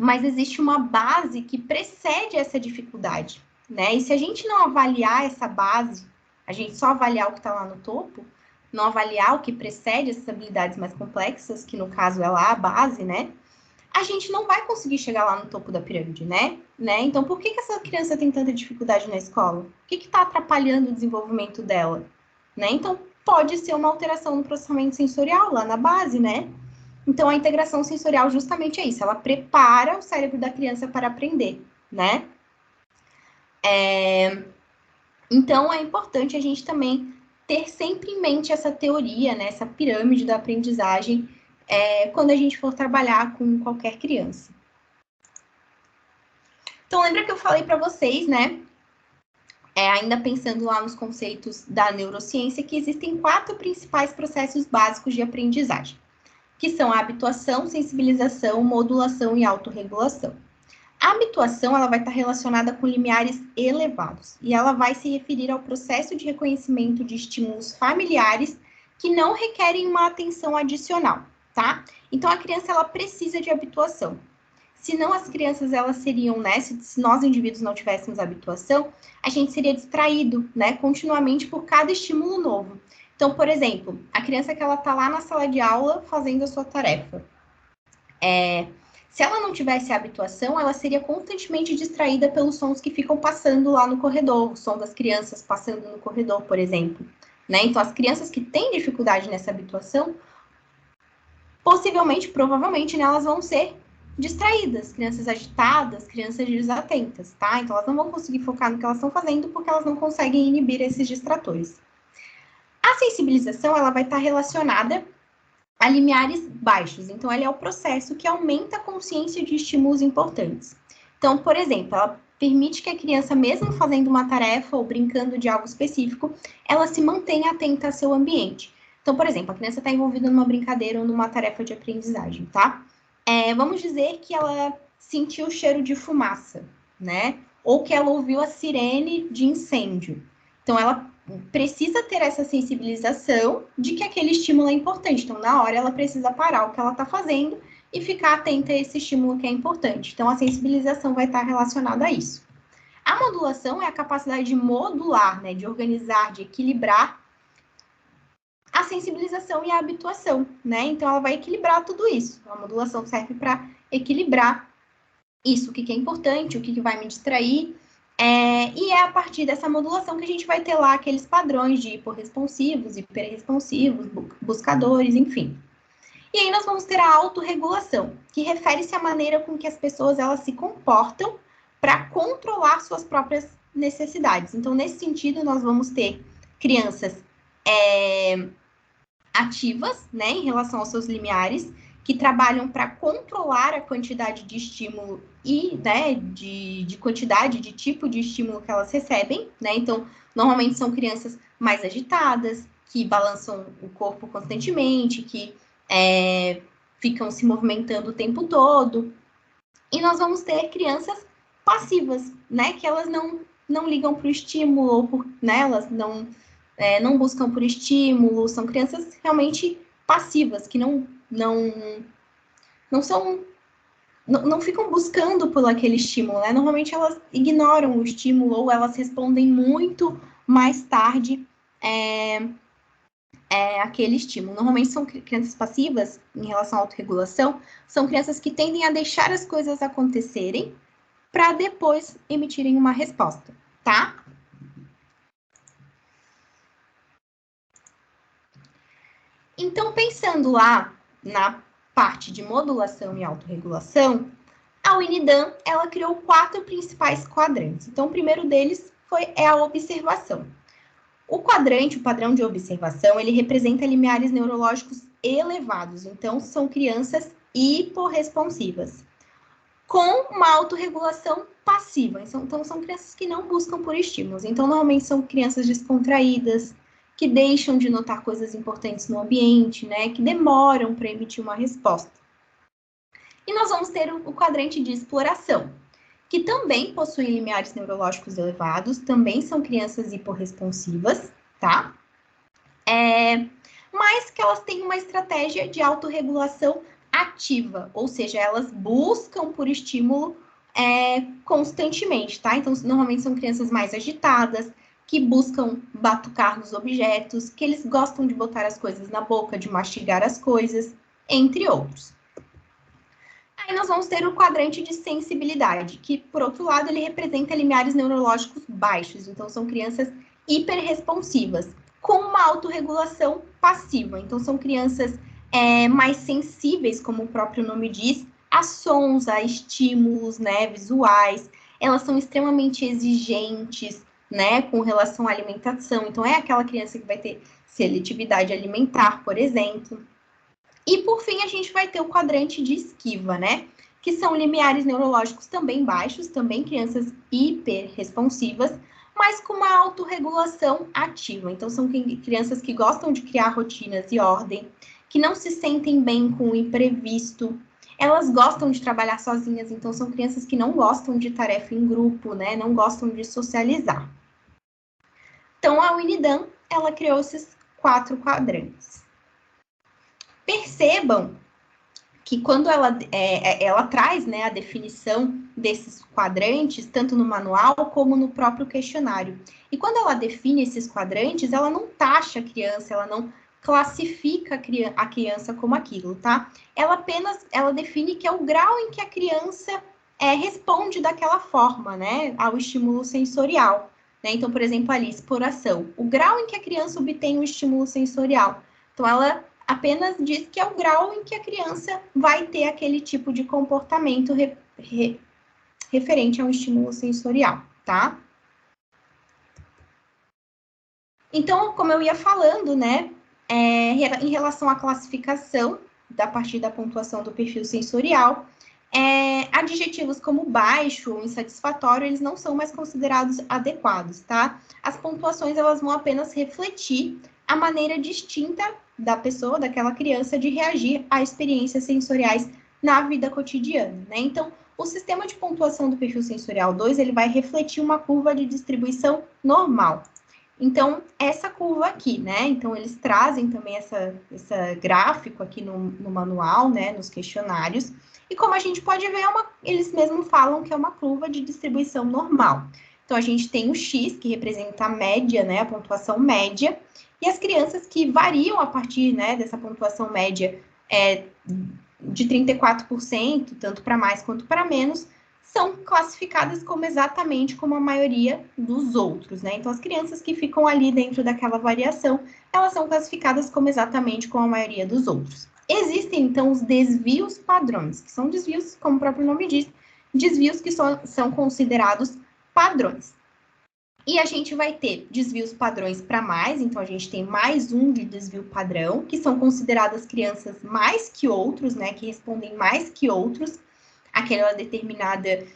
Mas existe uma base que precede essa dificuldade, né? E se a gente não avaliar essa base, a gente só avaliar o que está lá no topo, não avaliar o que precede essas habilidades mais complexas, que no caso é lá a base, né? A gente não vai conseguir chegar lá no topo da pirâmide, né? Então, por que essa criança tem tanta dificuldade na escola? O que está atrapalhando o desenvolvimento dela? Né? Então, pode ser uma alteração no processamento sensorial lá na base, né? Então, a integração sensorial justamente é isso, ela prepara o cérebro da criança para aprender, né? Então, é importante a gente também ter sempre em mente essa teoria, né? Essa pirâmide da aprendizagem, quando a gente for trabalhar com qualquer criança. Então, lembra que eu falei para vocês, né? Ainda pensando lá nos conceitos da neurociência, que existem 4 principais processos básicos de aprendizagem, que são a habituação, sensibilização, modulação e autorregulação. A habituação, ela vai estar relacionada com limiares elevados, e ela vai se referir ao processo de reconhecimento de estímulos familiares que não requerem uma atenção adicional, tá? Então, a criança, ela precisa de habituação. Senão, as crianças, elas seriam, né, se nós indivíduos não tivéssemos habituação, a gente seria distraído, né, continuamente por cada estímulo novo. Então, por exemplo, a criança que ela tá lá na sala de aula fazendo a sua tarefa. Se ela não tivesse a habituação, ela seria constantemente distraída pelos sons que ficam passando lá no corredor, o som das crianças passando no corredor, por exemplo, né? Então, as crianças que têm dificuldade nessa habituação, possivelmente, provavelmente, né, elas vão ser distraídas, crianças agitadas, crianças desatentas, tá? Então, elas não vão conseguir focar no que elas estão fazendo porque elas não conseguem inibir esses distratores. A sensibilização, ela vai estar relacionada a limiares baixos. Então, ele é o processo que aumenta a consciência de estímulos importantes. Então, por exemplo, ela permite que a criança, mesmo fazendo uma tarefa ou brincando de algo específico, ela se mantenha atenta ao seu ambiente. Então, por exemplo, a criança está envolvida numa brincadeira ou numa tarefa de aprendizagem, tá? Vamos dizer que ela sentiu o cheiro de fumaça, né? Ou que ela ouviu a sirene de incêndio. Então, ela precisa ter essa sensibilização de que aquele estímulo é importante. Então, na hora, ela precisa parar o que ela está fazendo e ficar atenta a esse estímulo que é importante. Então, a sensibilização vai estar relacionada a isso. A modulação é a capacidade de modular, né, de organizar, de equilibrar a sensibilização e a habituação, né? Então, ela vai equilibrar tudo isso. A modulação serve para equilibrar isso, o que é importante, o que vai me distrair. E é a partir dessa modulação que a gente vai ter lá aqueles padrões de hiporresponsivos, hiperresponsivos, buscadores, enfim. E aí nós vamos ter a autorregulação, que refere-se à maneira com que as pessoas elas se comportam para controlar suas próprias necessidades. Então, nesse sentido, nós vamos ter crianças ativas, né, em relação aos seus limiares, que trabalham para controlar a quantidade de estímulo e, né, de quantidade de tipo de estímulo que elas recebem, né? Então, normalmente são crianças mais agitadas, que balançam o corpo constantemente, que ficam se movimentando o tempo todo. E nós vamos ter crianças passivas, né? Que elas não ligam para o estímulo, ou né, elas não buscam por estímulo, são crianças realmente passivas, que não ficam buscando por aquele estímulo, né? Normalmente elas ignoram o estímulo ou elas respondem muito mais tarde aquele estímulo. Normalmente são crianças passivas em relação à autorregulação, são crianças que tendem a deixar as coisas acontecerem para depois emitirem uma resposta, tá? Então, pensando lá na parte de modulação e autorregulação, a Unidam, ela criou 4 principais quadrantes. Então, o primeiro deles é a observação. O quadrante, o padrão de observação, ele representa limiares neurológicos elevados. Então, são crianças hiporresponsivas, com uma autorregulação passiva. Então, são crianças que não buscam por estímulos. Então, normalmente são crianças descontraídas, que deixam de notar coisas importantes no ambiente, né? Que demoram para emitir uma resposta. E nós vamos ter o quadrante de exploração, que também possui limiares neurológicos elevados, também são crianças hiporresponsivas, tá? Mas que elas têm uma estratégia de autorregulação ativa, ou seja, elas buscam por estímulo constantemente, tá? Então, normalmente são crianças mais agitadas, que buscam batucar nos objetos, que eles gostam de botar as coisas na boca, de mastigar as coisas, entre outros. Aí nós vamos ter o quadrante de sensibilidade, que, por outro lado, ele representa limiares neurológicos baixos. Então, são crianças hiperresponsivas, com uma autorregulação passiva. Então, são crianças mais sensíveis, como o próprio nome diz, a sons, a estímulos, né, visuais. Elas são extremamente exigentes, né, com relação à alimentação. Então, é aquela criança que vai ter seletividade alimentar, por exemplo. E, por fim, a gente vai ter o quadrante de esquiva, né? Que são limiares neurológicos também baixos, também crianças hiperresponsivas, mas com uma autorregulação ativa. Então, são crianças que gostam de criar rotinas e ordem, que não se sentem bem com o imprevisto. Elas gostam de trabalhar sozinhas, então são crianças que não gostam de tarefa em grupo, né? Não gostam de socializar. Então, a Winnie-Dan, ela criou esses 4 quadrantes. Percebam que quando ela traz, né, a definição desses quadrantes, tanto no manual como no próprio questionário. E quando ela define esses quadrantes, ela não taxa a criança, ela não classifica a criança como aquilo, tá? Ela apenas define que é o grau em que a criança responde daquela forma, né, ao estímulo sensorial. Né? Então, por exemplo, ali, exploração. O grau em que a criança obtém o estímulo sensorial. Então, ela apenas diz que é o grau em que a criança vai ter aquele tipo de comportamento referente a um estímulo sensorial, tá? Então, como eu ia falando, né, em relação à classificação, a partir da pontuação do perfil sensorial, adjetivos como baixo ou insatisfatório, eles não são mais considerados adequados, tá? As pontuações, elas vão apenas refletir a maneira distinta da pessoa, daquela criança, de reagir a experiências sensoriais na vida cotidiana, né? Então, o sistema de pontuação do perfil sensorial 2, ele vai refletir uma curva de distribuição normal. Então, essa curva aqui, né? Então, eles trazem também esse gráfico aqui no manual, né? Nos questionários. E como a gente pode ver, eles mesmos falam que é uma curva de distribuição normal. Então, a gente tem o X, que representa a média, né? A pontuação média. E as crianças que variam a partir, né, dessa pontuação média de 34%, tanto para mais quanto para menos, são classificadas como exatamente como a maioria dos outros, né? Então, as crianças que ficam ali dentro daquela variação, elas são classificadas como exatamente como a maioria dos outros. Existem, então, os desvios padrões, que são desvios, como o próprio nome diz, desvios que são considerados padrões. E a gente vai ter desvios padrões para mais, então a gente tem mais um de desvio padrão, que são consideradas crianças mais que outros, né? Que respondem mais que outros aquela determinada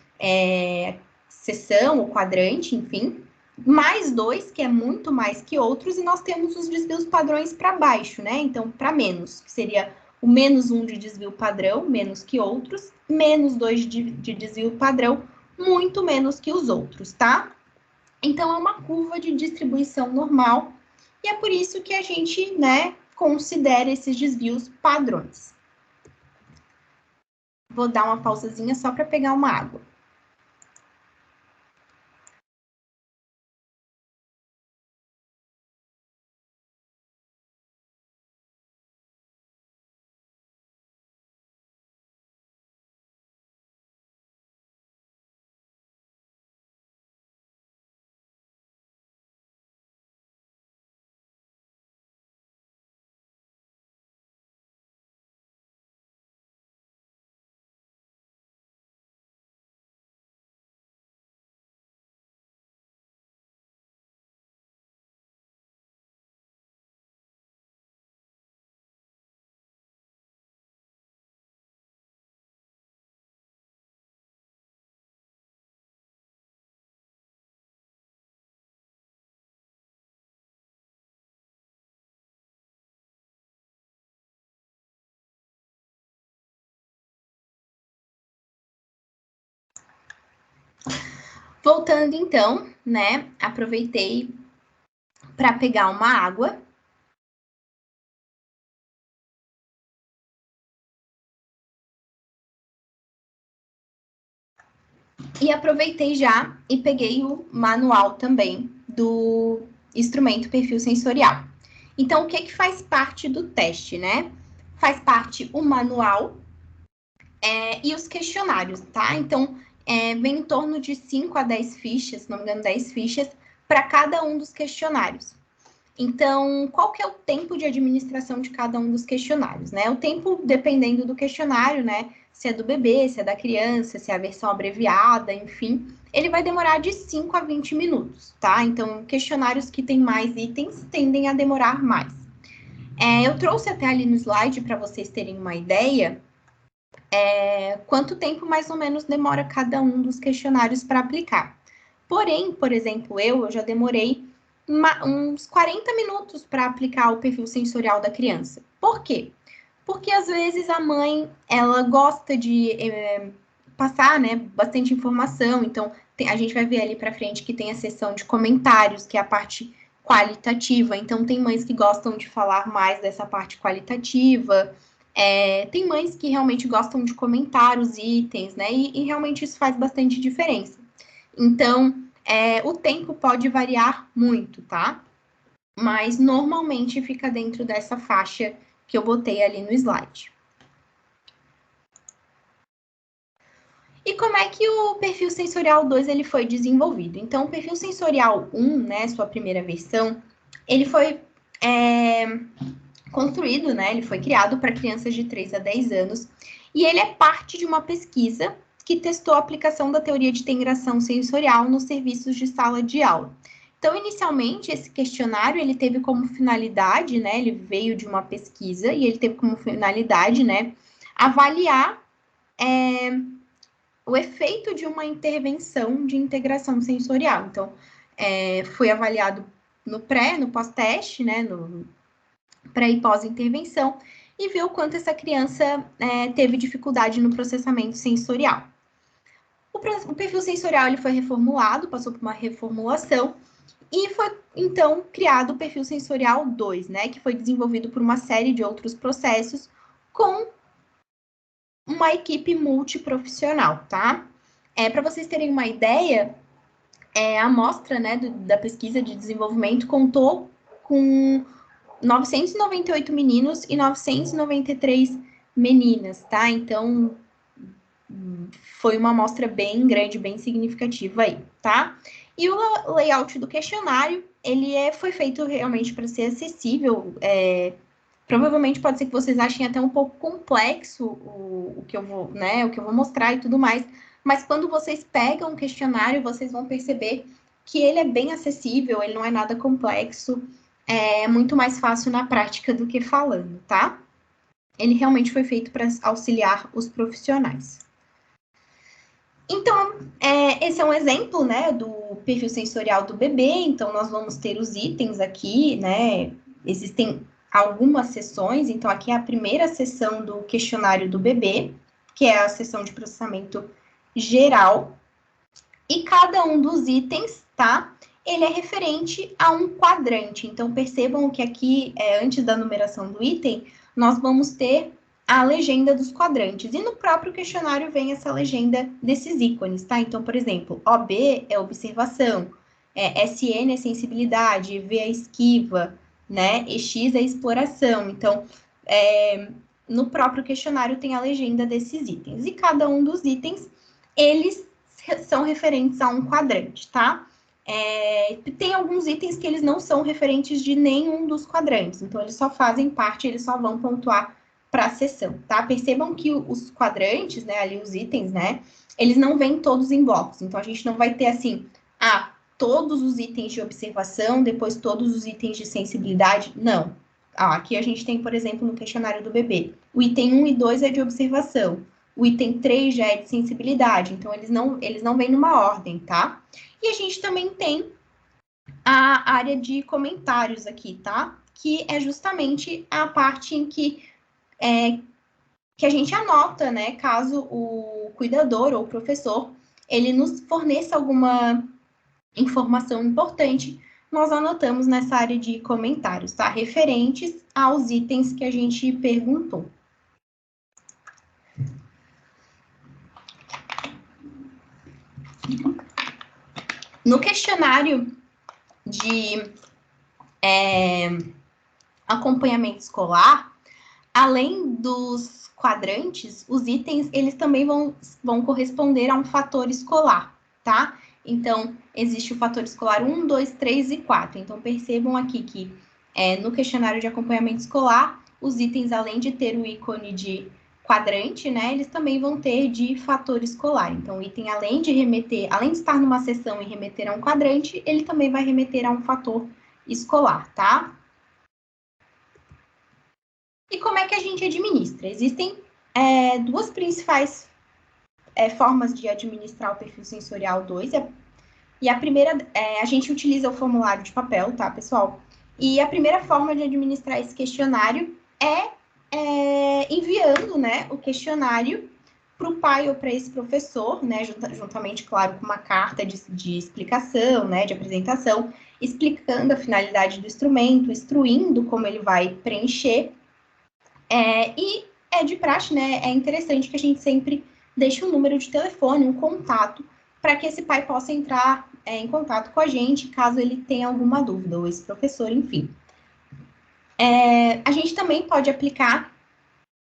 seção ou quadrante, enfim, mais 2, que é muito mais que outros, e nós temos os desvios padrões para baixo, né? Então, para menos, que seria o menos 1 de desvio padrão, menos que outros, menos 2 de desvio padrão, muito menos que os outros, tá? Então, é uma curva de distribuição normal, e é por isso que a gente, né, considera esses desvios padrões. Vou dar uma pausazinha só para pegar uma água. Voltando então, né? Aproveitei para pegar uma água. E aproveitei já e peguei o manual também do instrumento perfil sensorial. Então, o que faz parte do teste, né? Faz parte o manual e os questionários, tá? Então, vem em torno de 5 a 10 fichas, se não me engano, 10 fichas, para cada um dos questionários. Então, qual que é o tempo de administração de cada um dos questionários, né? O tempo, dependendo do questionário, né? Se é do bebê, se é da criança, se é a versão abreviada, enfim, ele vai demorar de 5 a 20 minutos, tá? Então, questionários que têm mais itens tendem a demorar mais. Eu trouxe até ali no slide para vocês terem uma ideia quanto tempo mais ou menos demora cada um dos questionários para aplicar. Porém, por exemplo, eu já demorei uns 40 minutos para aplicar o perfil sensorial da criança. Por quê? Porque às vezes a mãe, ela gosta de passar, né, bastante informação, então a gente vai ver ali para frente que tem a seção de comentários, que é a parte qualitativa, então tem mães que gostam de falar mais dessa parte qualitativa, tem mães que realmente gostam de comentar os itens, né, e realmente isso faz bastante diferença. Então, o tempo pode variar muito, tá? Mas normalmente fica dentro dessa faixa que eu botei ali no slide. E como é que o perfil sensorial 2 ele foi desenvolvido? Então, o perfil sensorial 1, né, sua primeira versão, ele foi construído, né, ele foi criado para crianças de 3 a 10 anos, e ele é parte de uma pesquisa que testou a aplicação da teoria de integração sensorial nos serviços de sala de aula. Então, inicialmente, esse questionário, ele teve como finalidade, né, ele veio de uma pesquisa, e ele teve como finalidade, né, avaliar o efeito de uma intervenção de integração sensorial. Então, foi avaliado no pré, no pós-teste, né, no pré e pós-intervenção, e viu quanto essa criança teve dificuldade no processamento sensorial. O perfil sensorial ele foi reformulado, passou por uma reformulação, e foi, então, criado o perfil sensorial 2, né, que foi desenvolvido por uma série de outros processos com uma equipe multiprofissional, tá? Para vocês terem uma ideia, a amostra, né, da pesquisa de desenvolvimento contou com 998 meninos e 993 meninas, tá? Então, foi uma amostra bem grande, bem significativa aí, tá? E o layout do questionário, ele foi feito realmente para ser acessível. Provavelmente pode ser que vocês achem até um pouco complexo o que eu vou, né, o que eu vou mostrar e tudo mais, mas quando vocês pegam o questionário, vocês vão perceber que ele é bem acessível, ele não é nada complexo, é muito mais fácil na prática do que falando, tá? Ele realmente foi feito para auxiliar os profissionais. Então, esse é um exemplo, né, do perfil sensorial do bebê. Então, nós vamos ter os itens aqui, né, existem algumas sessões. Então, aqui é a primeira sessão do questionário do bebê, que é a sessão de processamento geral. E cada um dos itens, tá, ele é referente a um quadrante. Então, percebam que aqui, antes da numeração do item, nós vamos ter a legenda dos quadrantes. E no próprio questionário vem essa legenda desses ícones, tá? Então, por exemplo, OB é observação, SN é sensibilidade, V é esquiva, né? E X é exploração. Então, no próprio questionário tem a legenda desses itens. E cada um dos itens, eles são referentes a um quadrante, tá? Tem alguns itens que eles não são referentes de nenhum dos quadrantes, então eles só fazem parte, eles só vão pontuar para a sessão, tá? Percebam que os quadrantes, né, ali os itens, né, eles não vêm todos em blocos, então a gente não vai ter assim, todos os itens de observação, depois todos os itens de sensibilidade, não. Aqui a gente tem, por exemplo, no questionário do bebê, o item 1 e 2 é de observação, o item 3 já é de sensibilidade, então eles não vêm numa ordem, tá? E a gente também tem a área de comentários aqui, tá? Que é justamente a parte em que a gente anota, né? Caso o cuidador ou o professor, ele nos forneça alguma informação importante, nós anotamos nessa área de comentários, tá? Referentes aos itens que a gente perguntou. No questionário de acompanhamento escolar, além dos quadrantes, os itens, eles também vão corresponder a um fator escolar, tá? Então, existe o fator escolar 1, 2, 3 e 4. Então, percebam aqui que no questionário de acompanhamento escolar, os itens, além de ter o ícone de quadrante, né, eles também vão ter de fator escolar. Então, o item, além de estar numa seção e remeter a um quadrante, ele também vai remeter a um fator escolar, tá? E como é que a gente administra? Existem duas principais formas de administrar o perfil sensorial 2. E a gente utiliza o formulário de papel, tá, pessoal? E a primeira forma de administrar esse questionário é enviando, né, o questionário para o pai ou para esse professor, né, juntamente, claro, com uma carta de explicação, né, de apresentação, explicando a finalidade do instrumento, instruindo como ele vai preencher. E é de praxe, né, é interessante que a gente sempre deixe um número de telefone, um contato, para que esse pai possa entrar em contato com a gente, caso ele tenha alguma dúvida, ou esse professor, enfim. A gente também pode aplicar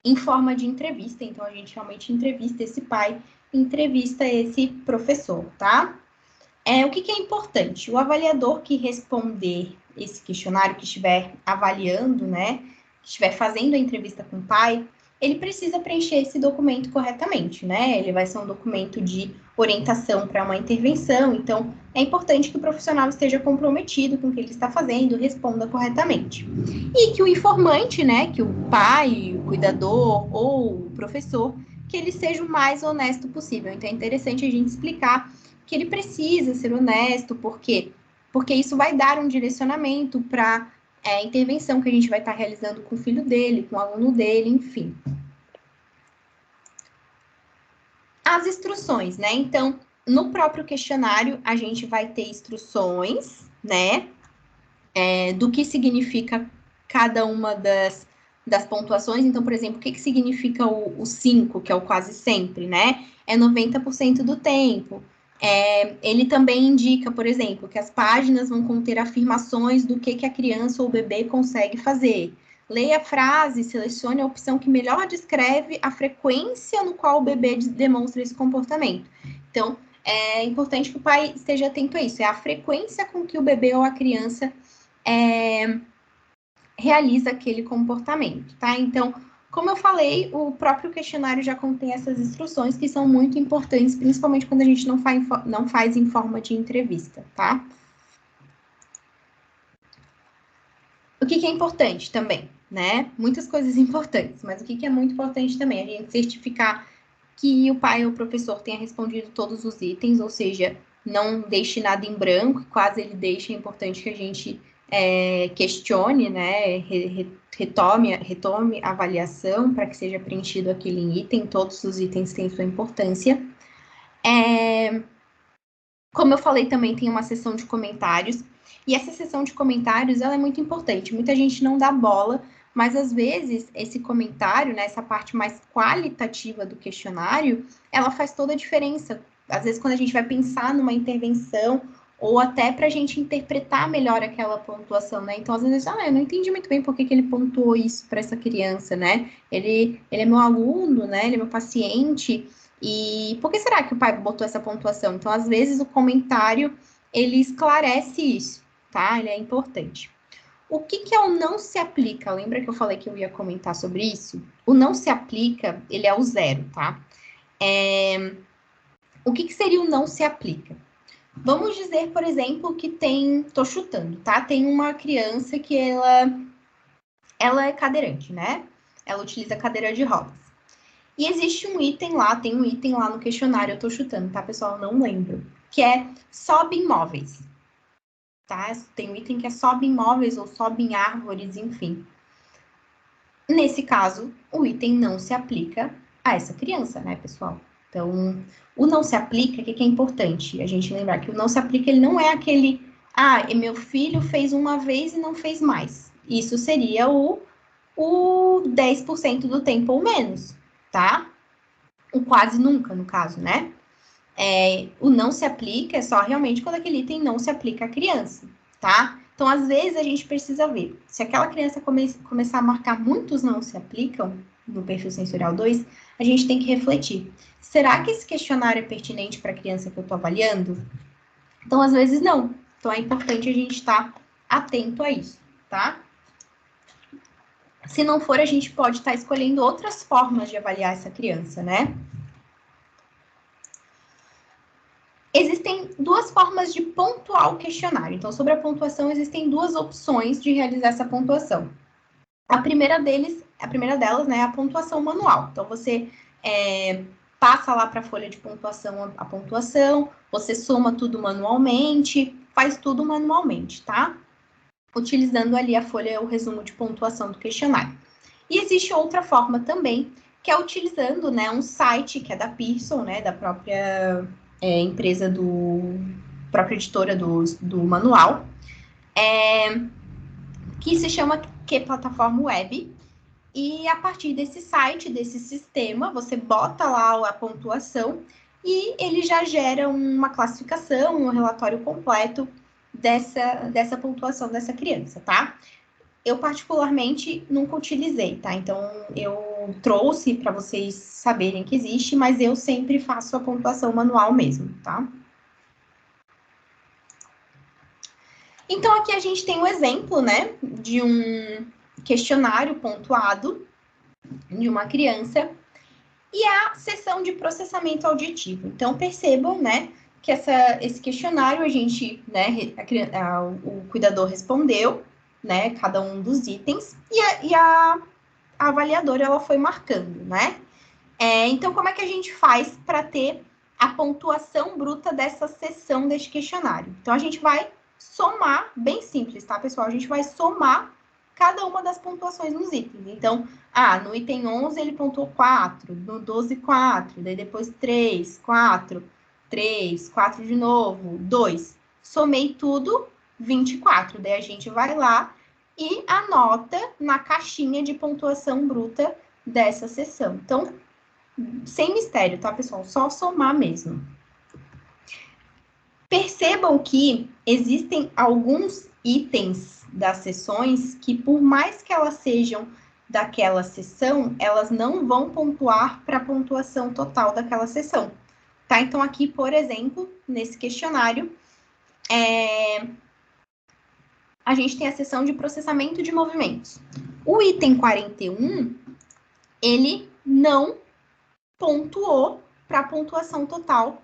em forma de entrevista, então a gente realmente entrevista esse pai, entrevista esse professor, tá? O que é importante? O avaliador que responder esse questionário, que estiver avaliando, né, que estiver fazendo a entrevista com o pai, ele precisa preencher esse documento corretamente, né? Ele vai ser um documento de orientação para uma intervenção, então é importante que o profissional esteja comprometido com o que ele está fazendo, responda corretamente. E que o informante, né, que o pai, o cuidador ou o professor, que ele seja o mais honesto possível. Então é interessante a gente explicar que ele precisa ser honesto, por quê? Porque isso vai dar um direcionamento para a intervenção que a gente vai estar realizando com o filho dele, com o aluno dele, enfim. As instruções, né? Então, no próprio questionário, a gente vai ter instruções, né? Do que significa cada uma das pontuações. Então, por exemplo, o que significa o 5, que é o quase sempre, né? É 90% do tempo. Ele também indica, por exemplo, que as páginas vão conter afirmações do que a criança ou o bebê consegue fazer. Leia a frase, selecione a opção que melhor descreve a frequência no qual o bebê demonstra esse comportamento. Então, é importante que o pai esteja atento a isso. É a frequência com que o bebê ou a criança realiza aquele comportamento, tá? Então, como eu falei, o próprio questionário já contém essas instruções que são muito importantes, principalmente quando a gente não faz em forma de entrevista, tá? O que é importante também, né? Muitas coisas importantes, mas o que é muito importante também? A gente certificar que o pai ou o professor tenha respondido todos os itens, ou seja, não deixe nada em branco, quase ele deixe, é importante que a gente questione, né? Retome a avaliação para que seja preenchido aquele item, todos os itens têm sua importância. Como eu falei, também tem uma seção de comentários, e essa seção de comentários, ela é muito importante, muita gente não dá bola, mas às vezes esse comentário, né, essa parte mais qualitativa do questionário, ela faz toda a diferença. Às vezes, quando a gente vai pensar numa intervenção, ou até para a gente interpretar melhor aquela pontuação, né? Então, às vezes, eu não entendi muito bem por que ele pontuou isso para essa criança, né? Ele é meu aluno, né? Ele é meu paciente, e por que será que o pai botou essa pontuação? Então, às vezes, o comentário, ele esclarece isso, tá? Ele é importante. O que é o não se aplica? Lembra que eu falei que eu ia comentar sobre isso? O não se aplica, ele é o 0, tá? O que seria o não se aplica? Vamos dizer, por exemplo, que tô chutando, tá? Tem uma criança que ela é cadeirante, né? Ela utiliza cadeira de rodas. E existe um item lá, tem um item lá no questionário, eu tô chutando, tá, pessoal? Não lembro. Que é sobe em móveis. Tá? Tem um item que é sobe em móveis ou sobe em árvores, enfim. Nesse caso, o item não se aplica a essa criança, né, pessoal? Então, o não se aplica, o que é importante? A gente lembrar que o não se aplica, ele não é aquele, meu filho fez uma vez e não fez mais. Isso seria o 10% do tempo ou menos, tá? O quase nunca, no caso, né? O não se aplica é só realmente quando aquele item não se aplica à criança, tá? Então, às vezes, a gente precisa ver. Se aquela criança começar a marcar muitos não se aplicam no perfil sensorial 2, a gente tem que refletir. Será que esse questionário é pertinente para a criança que eu estou avaliando? Então, às vezes, não. Então, é importante a gente estar atento a isso, tá? Se não for, a gente pode estar escolhendo outras formas de avaliar essa criança, né? Existem duas formas de pontuar o questionário. Então, sobre a pontuação, existem duas opções de realizar essa pontuação. A primeira delas, né, é a pontuação manual. Então, você passa lá para a folha de pontuação a pontuação, você soma tudo manualmente, faz tudo manualmente, tá? Utilizando ali a folha, o resumo de pontuação do questionário. E existe outra forma também, que é utilizando, né, um site que é da Pearson, né, da própria empresa própria editora do manual, que se chama Que Plataforma Web. E a partir desse site, desse sistema, você bota lá a pontuação e ele já gera uma classificação, um relatório completo dessa pontuação dessa criança, tá? Eu, particularmente, nunca utilizei, tá? Então, eu trouxe para vocês saberem que existe, mas eu sempre faço a pontuação manual mesmo, tá? Então, aqui a gente tem um exemplo, né, de um questionário pontuado de uma criança e a sessão de processamento auditivo. Então, percebam, né, que esse questionário a gente, né, o cuidador respondeu, né, cada um dos itens e a avaliadora ela foi marcando, né? Então, como é que a gente faz para ter a pontuação bruta dessa sessão deste questionário? Então, a gente vai somar, bem simples, tá, pessoal? A gente vai somar cada uma das pontuações nos itens. Então, no item 11 ele pontuou 4, no 12, 4, daí depois 3, 4, 3, 4 de novo, 2. Somei tudo, 24. Daí a gente vai lá e anota na caixinha de pontuação bruta dessa sessão. Então, sem mistério, tá, pessoal? Só somar mesmo. Percebam que existem alguns itens das sessões que, por mais que elas sejam daquela sessão, elas não vão pontuar para a pontuação total daquela sessão. Tá? Então, aqui, por exemplo, nesse questionário, a gente tem a seção de processamento de movimentos. O item 41, ele não pontuou para a pontuação total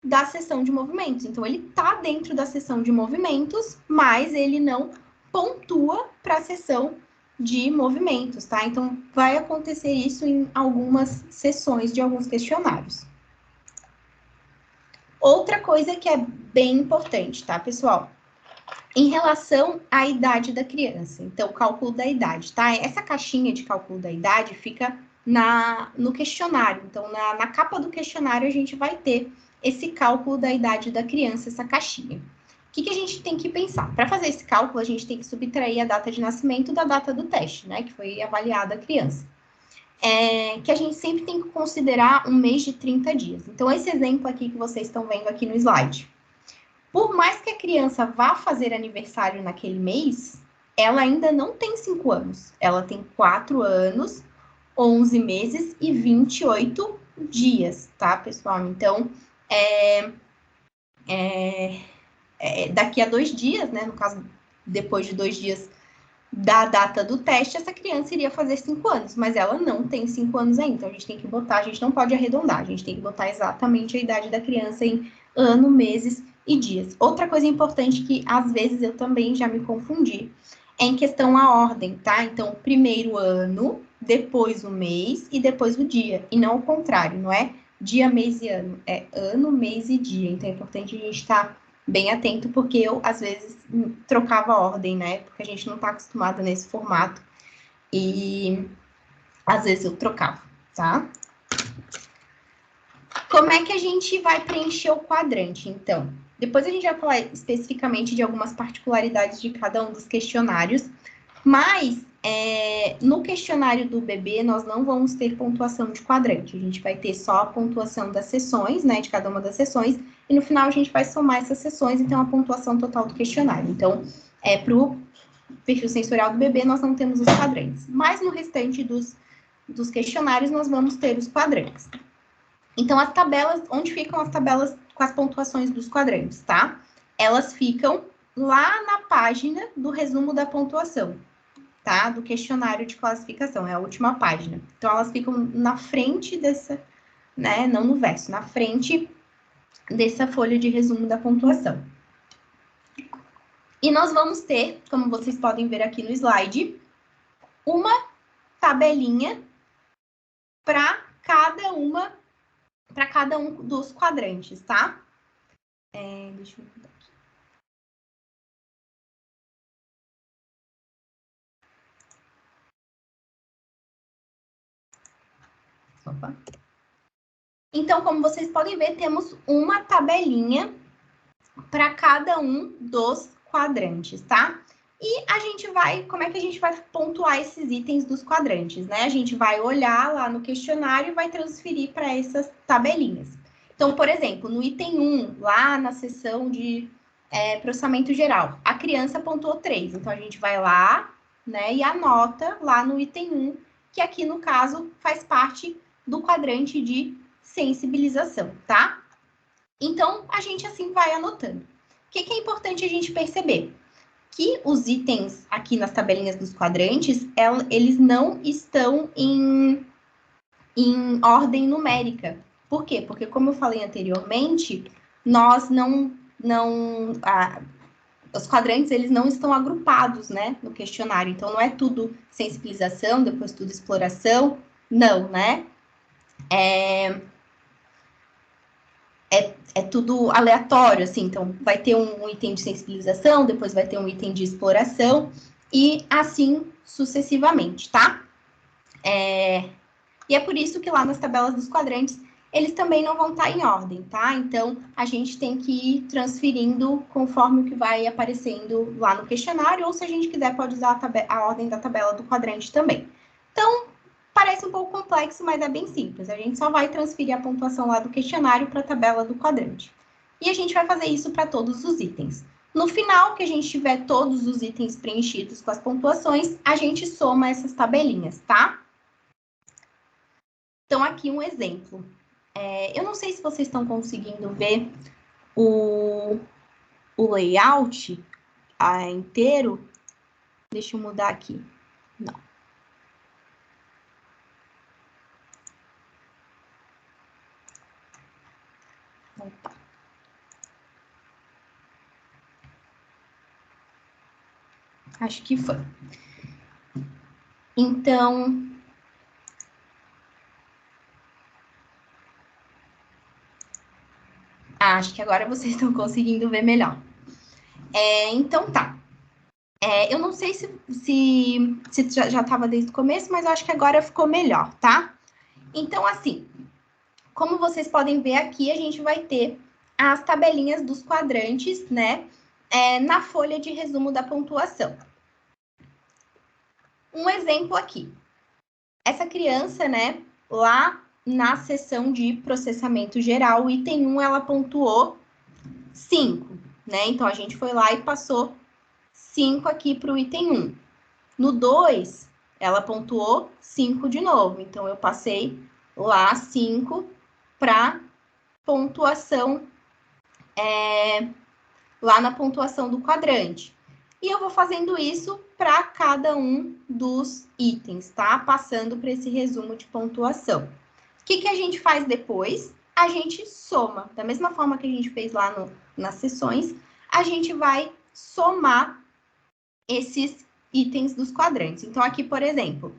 da seção de movimentos. Então, ele está dentro da seção de movimentos, mas ele não pontua para a seção de movimentos, tá? Então, vai acontecer isso em algumas sessões de alguns questionários. Outra coisa que é bem importante, tá, pessoal? Em relação à idade da criança. Então, cálculo da idade, tá? Essa caixinha de cálculo da idade fica no questionário. Então, na capa do questionário, a gente vai ter esse cálculo da idade da criança, essa caixinha. O que a gente tem que pensar? Para fazer esse cálculo, a gente tem que subtrair a data de nascimento da data do teste, né? Que foi avaliada a criança. Que a gente sempre tem que considerar um mês de 30 dias. Então, esse exemplo aqui que vocês estão vendo aqui no slide. Por mais que a criança vá fazer aniversário naquele mês, ela ainda não tem 5 anos. Ela tem 4 anos, 11 meses e 28 dias, tá, pessoal? Então, daqui a 2 dias, né? No caso, depois de 2 dias da data do teste, essa criança iria fazer 5 anos, mas ela não tem 5 anos ainda. Então, a gente tem que botar, a gente não pode arredondar, a gente tem que botar exatamente a idade da criança em ano, meses e dias. Outra coisa importante que, às vezes, eu também já me confundi, é em questão a ordem, tá? Então, primeiro ano, depois o mês e depois o dia. E não o contrário, não é dia, mês e ano. É ano, mês e dia. Então, é importante a gente estar bem atento, porque eu, às vezes, trocava a ordem, né? Porque a gente não está acostumado nesse formato. E, às vezes, eu trocava, tá? Como é que a gente vai preencher o quadrante, então? Depois a gente vai falar especificamente de algumas particularidades de cada um dos questionários, mas no questionário do bebê nós não vamos ter pontuação de quadrante, a gente vai ter só a pontuação das sessões, né, de cada uma das sessões, e no final a gente vai somar essas sessões, então a pontuação total do questionário. Então, para o perfil sensorial do bebê nós não temos os quadrantes, mas no restante dos questionários nós vamos ter os quadrantes. Então, as tabelas, onde ficam as tabelas com as pontuações dos quadrantes, tá? Elas ficam lá na página do resumo da pontuação, tá? Do questionário de classificação, é a última página. Então, elas ficam na frente dessa, né? Não no verso, na frente dessa folha de resumo da pontuação. E nós vamos ter, como vocês podem ver aqui no slide, uma tabelinha para cada uma para cada um dos quadrantes, tá? Deixa eu mudar aqui. Opa. Então, como vocês podem ver, temos uma tabelinha para cada um dos quadrantes, tá? E a gente vai, como é que a gente vai pontuar esses itens dos quadrantes, né? A gente vai olhar lá no questionário e vai transferir para essas tabelinhas. Então, por exemplo, no item 1, lá na seção de processamento geral, a criança pontuou 3. Então, a gente vai lá, né, e anota lá no item 1, que aqui, no caso, faz parte do quadrante de sensibilização, tá? Então, a gente assim vai anotando. O que é importante a gente perceber? Que os itens aqui nas tabelinhas dos quadrantes, eles não estão em ordem numérica. Por quê? Porque, como eu falei anteriormente, nós os quadrantes, eles não estão agrupados, né, no questionário. Então, não é tudo sensibilização, depois tudo exploração, não, né? É tudo aleatório, assim, então vai ter um item de sensibilização, depois vai ter um item de exploração, e assim sucessivamente, tá? E é por isso que lá nas tabelas dos quadrantes, eles também não vão estar em ordem, tá? Então, a gente tem que ir transferindo conforme o que vai aparecendo lá no questionário, ou se a gente quiser, pode usar a ordem da tabela do quadrante também. Então, parece um pouco complexo, mas é bem simples. A gente só vai transferir a pontuação lá do questionário para a tabela do quadrante. E a gente vai fazer isso para todos os itens. No final, que a gente tiver todos os itens preenchidos com as pontuações, a gente soma essas tabelinhas, tá? Então, aqui um exemplo. Eu não sei se vocês estão conseguindo ver o layout inteiro. Deixa eu mudar aqui. Não. Opa. Acho que foi. Então, acho que agora vocês estão conseguindo ver melhor. Então, tá. Eu não sei se já estava desde o começo, mas eu acho que agora ficou melhor, tá? Então, assim, como vocês podem ver aqui, a gente vai ter as tabelinhas dos quadrantes, né? Na folha de resumo da pontuação. Um exemplo aqui. Essa criança, né, lá na seção de processamento geral, o item 1, ela pontuou 5, né? Então, a gente foi lá e passou 5 aqui para o item 1. No 2, ela pontuou 5 de novo. Então, eu passei lá 5 para pontuação, lá na pontuação do quadrante. E eu vou fazendo isso para cada um dos itens, tá? Passando para esse resumo de pontuação. O que a gente faz depois? A gente soma. Da mesma forma que a gente fez lá nas sessões, a gente vai somar esses itens dos quadrantes. Então, aqui, por exemplo,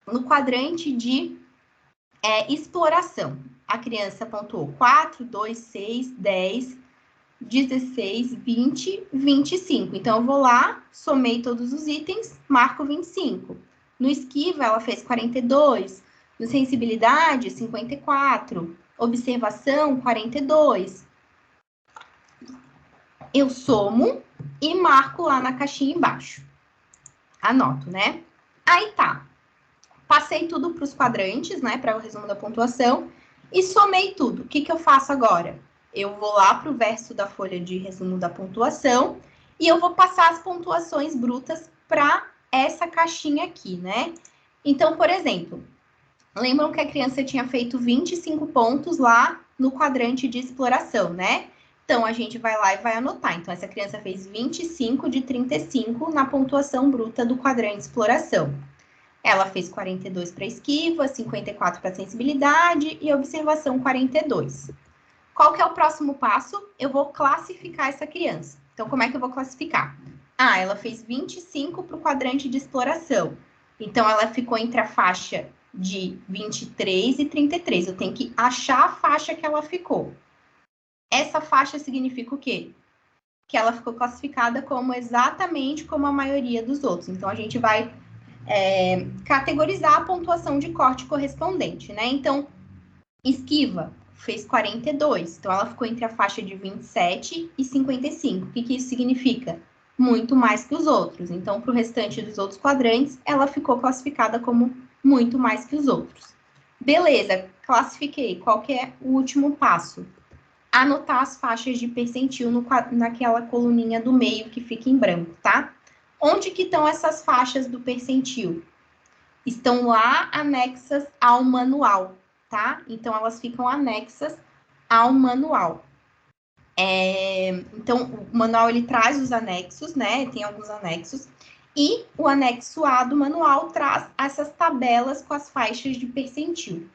no quadrante de exploração, a criança pontuou 4, 2, 6, 10, 16, 20, 25. Então, eu vou lá, somei todos os itens, marco 25. No esquiva, ela fez 42. No sensibilidade, 54. Observação, 42. Eu somo e marco lá na caixinha embaixo. Anoto, né? Aí tá. Passei tudo para os quadrantes, né? Para o resumo da pontuação. E somei tudo. O que eu faço agora? Eu vou lá para o verso da folha de resumo da pontuação e eu vou passar as pontuações brutas para essa caixinha aqui, né? Então, por exemplo, lembram que a criança tinha feito 25 pontos lá no quadrante de exploração, né? Então, a gente vai lá e vai anotar. Então, essa criança fez 25 de 35 na pontuação bruta do quadrante de exploração. Ela fez 42 para esquiva, 54 para sensibilidade e observação 42. Qual que é o próximo passo? Eu vou classificar essa criança. Então, como é que eu vou classificar? Ela fez 25 para o quadrante de exploração. Então, ela ficou entre a faixa de 23 e 33. Eu tenho que achar a faixa que ela ficou. Essa faixa significa o quê? Que ela ficou classificada como exatamente como a maioria dos outros. Então, a gente vai categorizar a pontuação de corte correspondente, né? Então, esquiva fez 42. Então, ela ficou entre a faixa de 27 e 55. O que isso significa? Muito mais que os outros. Então, para o restante dos outros quadrantes, ela ficou classificada como muito mais que os outros. Beleza, classifiquei. Qual que é o último passo? Anotar as faixas de percentil naquela coluninha do meio que fica em branco, tá? Onde que estão essas faixas do percentil? Estão lá anexas ao manual, tá? Então, elas ficam anexas ao manual. Então, o manual, ele traz os anexos, né? Tem alguns anexos. E o anexo A do manual traz essas tabelas com as faixas de percentil.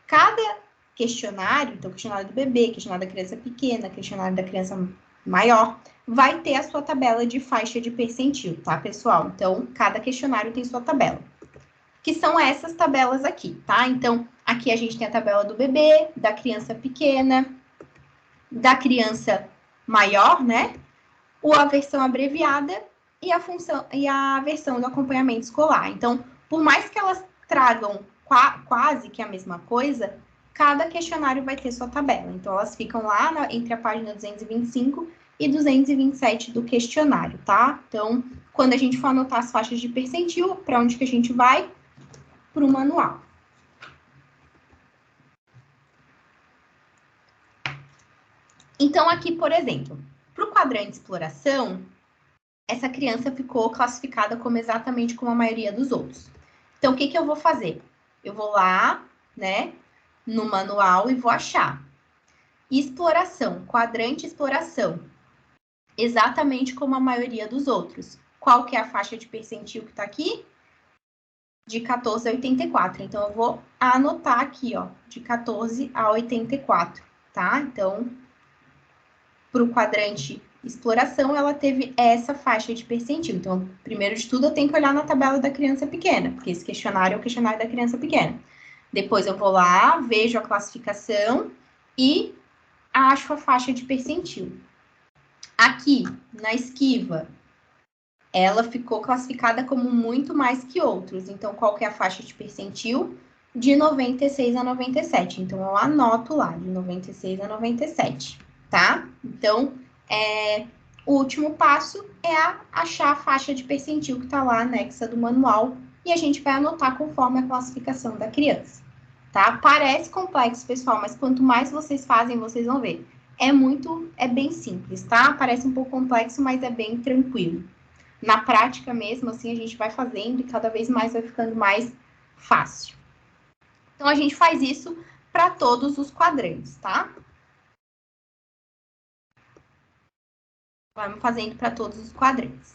Cada questionário, então, questionário do bebê, questionário da criança pequena, questionário da criança maior, vai ter a sua tabela de faixa de percentil, tá, pessoal? Então, cada questionário tem sua tabela. Que são essas tabelas aqui, tá? Então, aqui a gente tem a tabela do bebê, da criança pequena, da criança maior, né? A versão abreviada e a versão do acompanhamento escolar. Então, por mais que elas tragam quase que a mesma coisa, cada questionário vai ter sua tabela. Então, elas ficam lá entre a página 225 e 227 do questionário, tá? Então, quando a gente for anotar as faixas de percentil, para onde que a gente vai? Para o manual. Então, aqui, por exemplo, para o quadrante de exploração, essa criança ficou classificada como exatamente como a maioria dos outros. Então, o que eu vou fazer? Eu vou lá, né, no manual e vou achar. Exploração, quadrante exploração, exatamente como a maioria dos outros. Qual que é a faixa de percentil que está aqui? De 14 a 84. Então, eu vou anotar aqui, ó, de 14 a 84, tá? Então, para o quadrante exploração, ela teve essa faixa de percentil. Então, primeiro de tudo, eu tenho que olhar na tabela da criança pequena, porque esse questionário é o questionário da criança pequena. Depois eu vou lá, vejo a classificação e acho a faixa de percentil. Aqui, na esquiva, ela ficou classificada como muito mais que outros. Então, qual que é a faixa de percentil? De 96 a 97. Então, eu anoto lá, de 96 a 97, tá? Então, o último passo é achar a faixa de percentil que está lá anexa do manual e a gente vai anotar conforme a classificação da criança, tá? Parece complexo, pessoal, mas quanto mais vocês fazem, vocês vão ver. É bem simples, tá? Parece um pouco complexo, mas é bem tranquilo. Na prática mesmo, assim, a gente vai fazendo e cada vez mais vai ficando mais fácil. Então, a gente faz isso para todos os quadrantes, tá? Vamos fazendo para todos os quadrantes.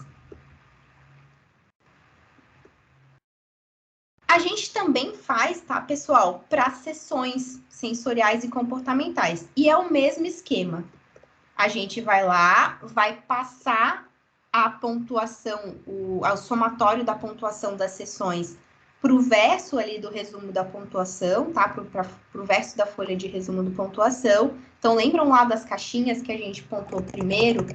A gente também faz, tá, pessoal, para sessões sensoriais e comportamentais. E é o mesmo esquema. A gente vai lá, vai passar a pontuação, o somatório da pontuação das sessões para o verso ali do resumo da pontuação, tá? Para o verso da folha de resumo da pontuação. Então, lembram lá das caixinhas que a gente pontuou primeiro,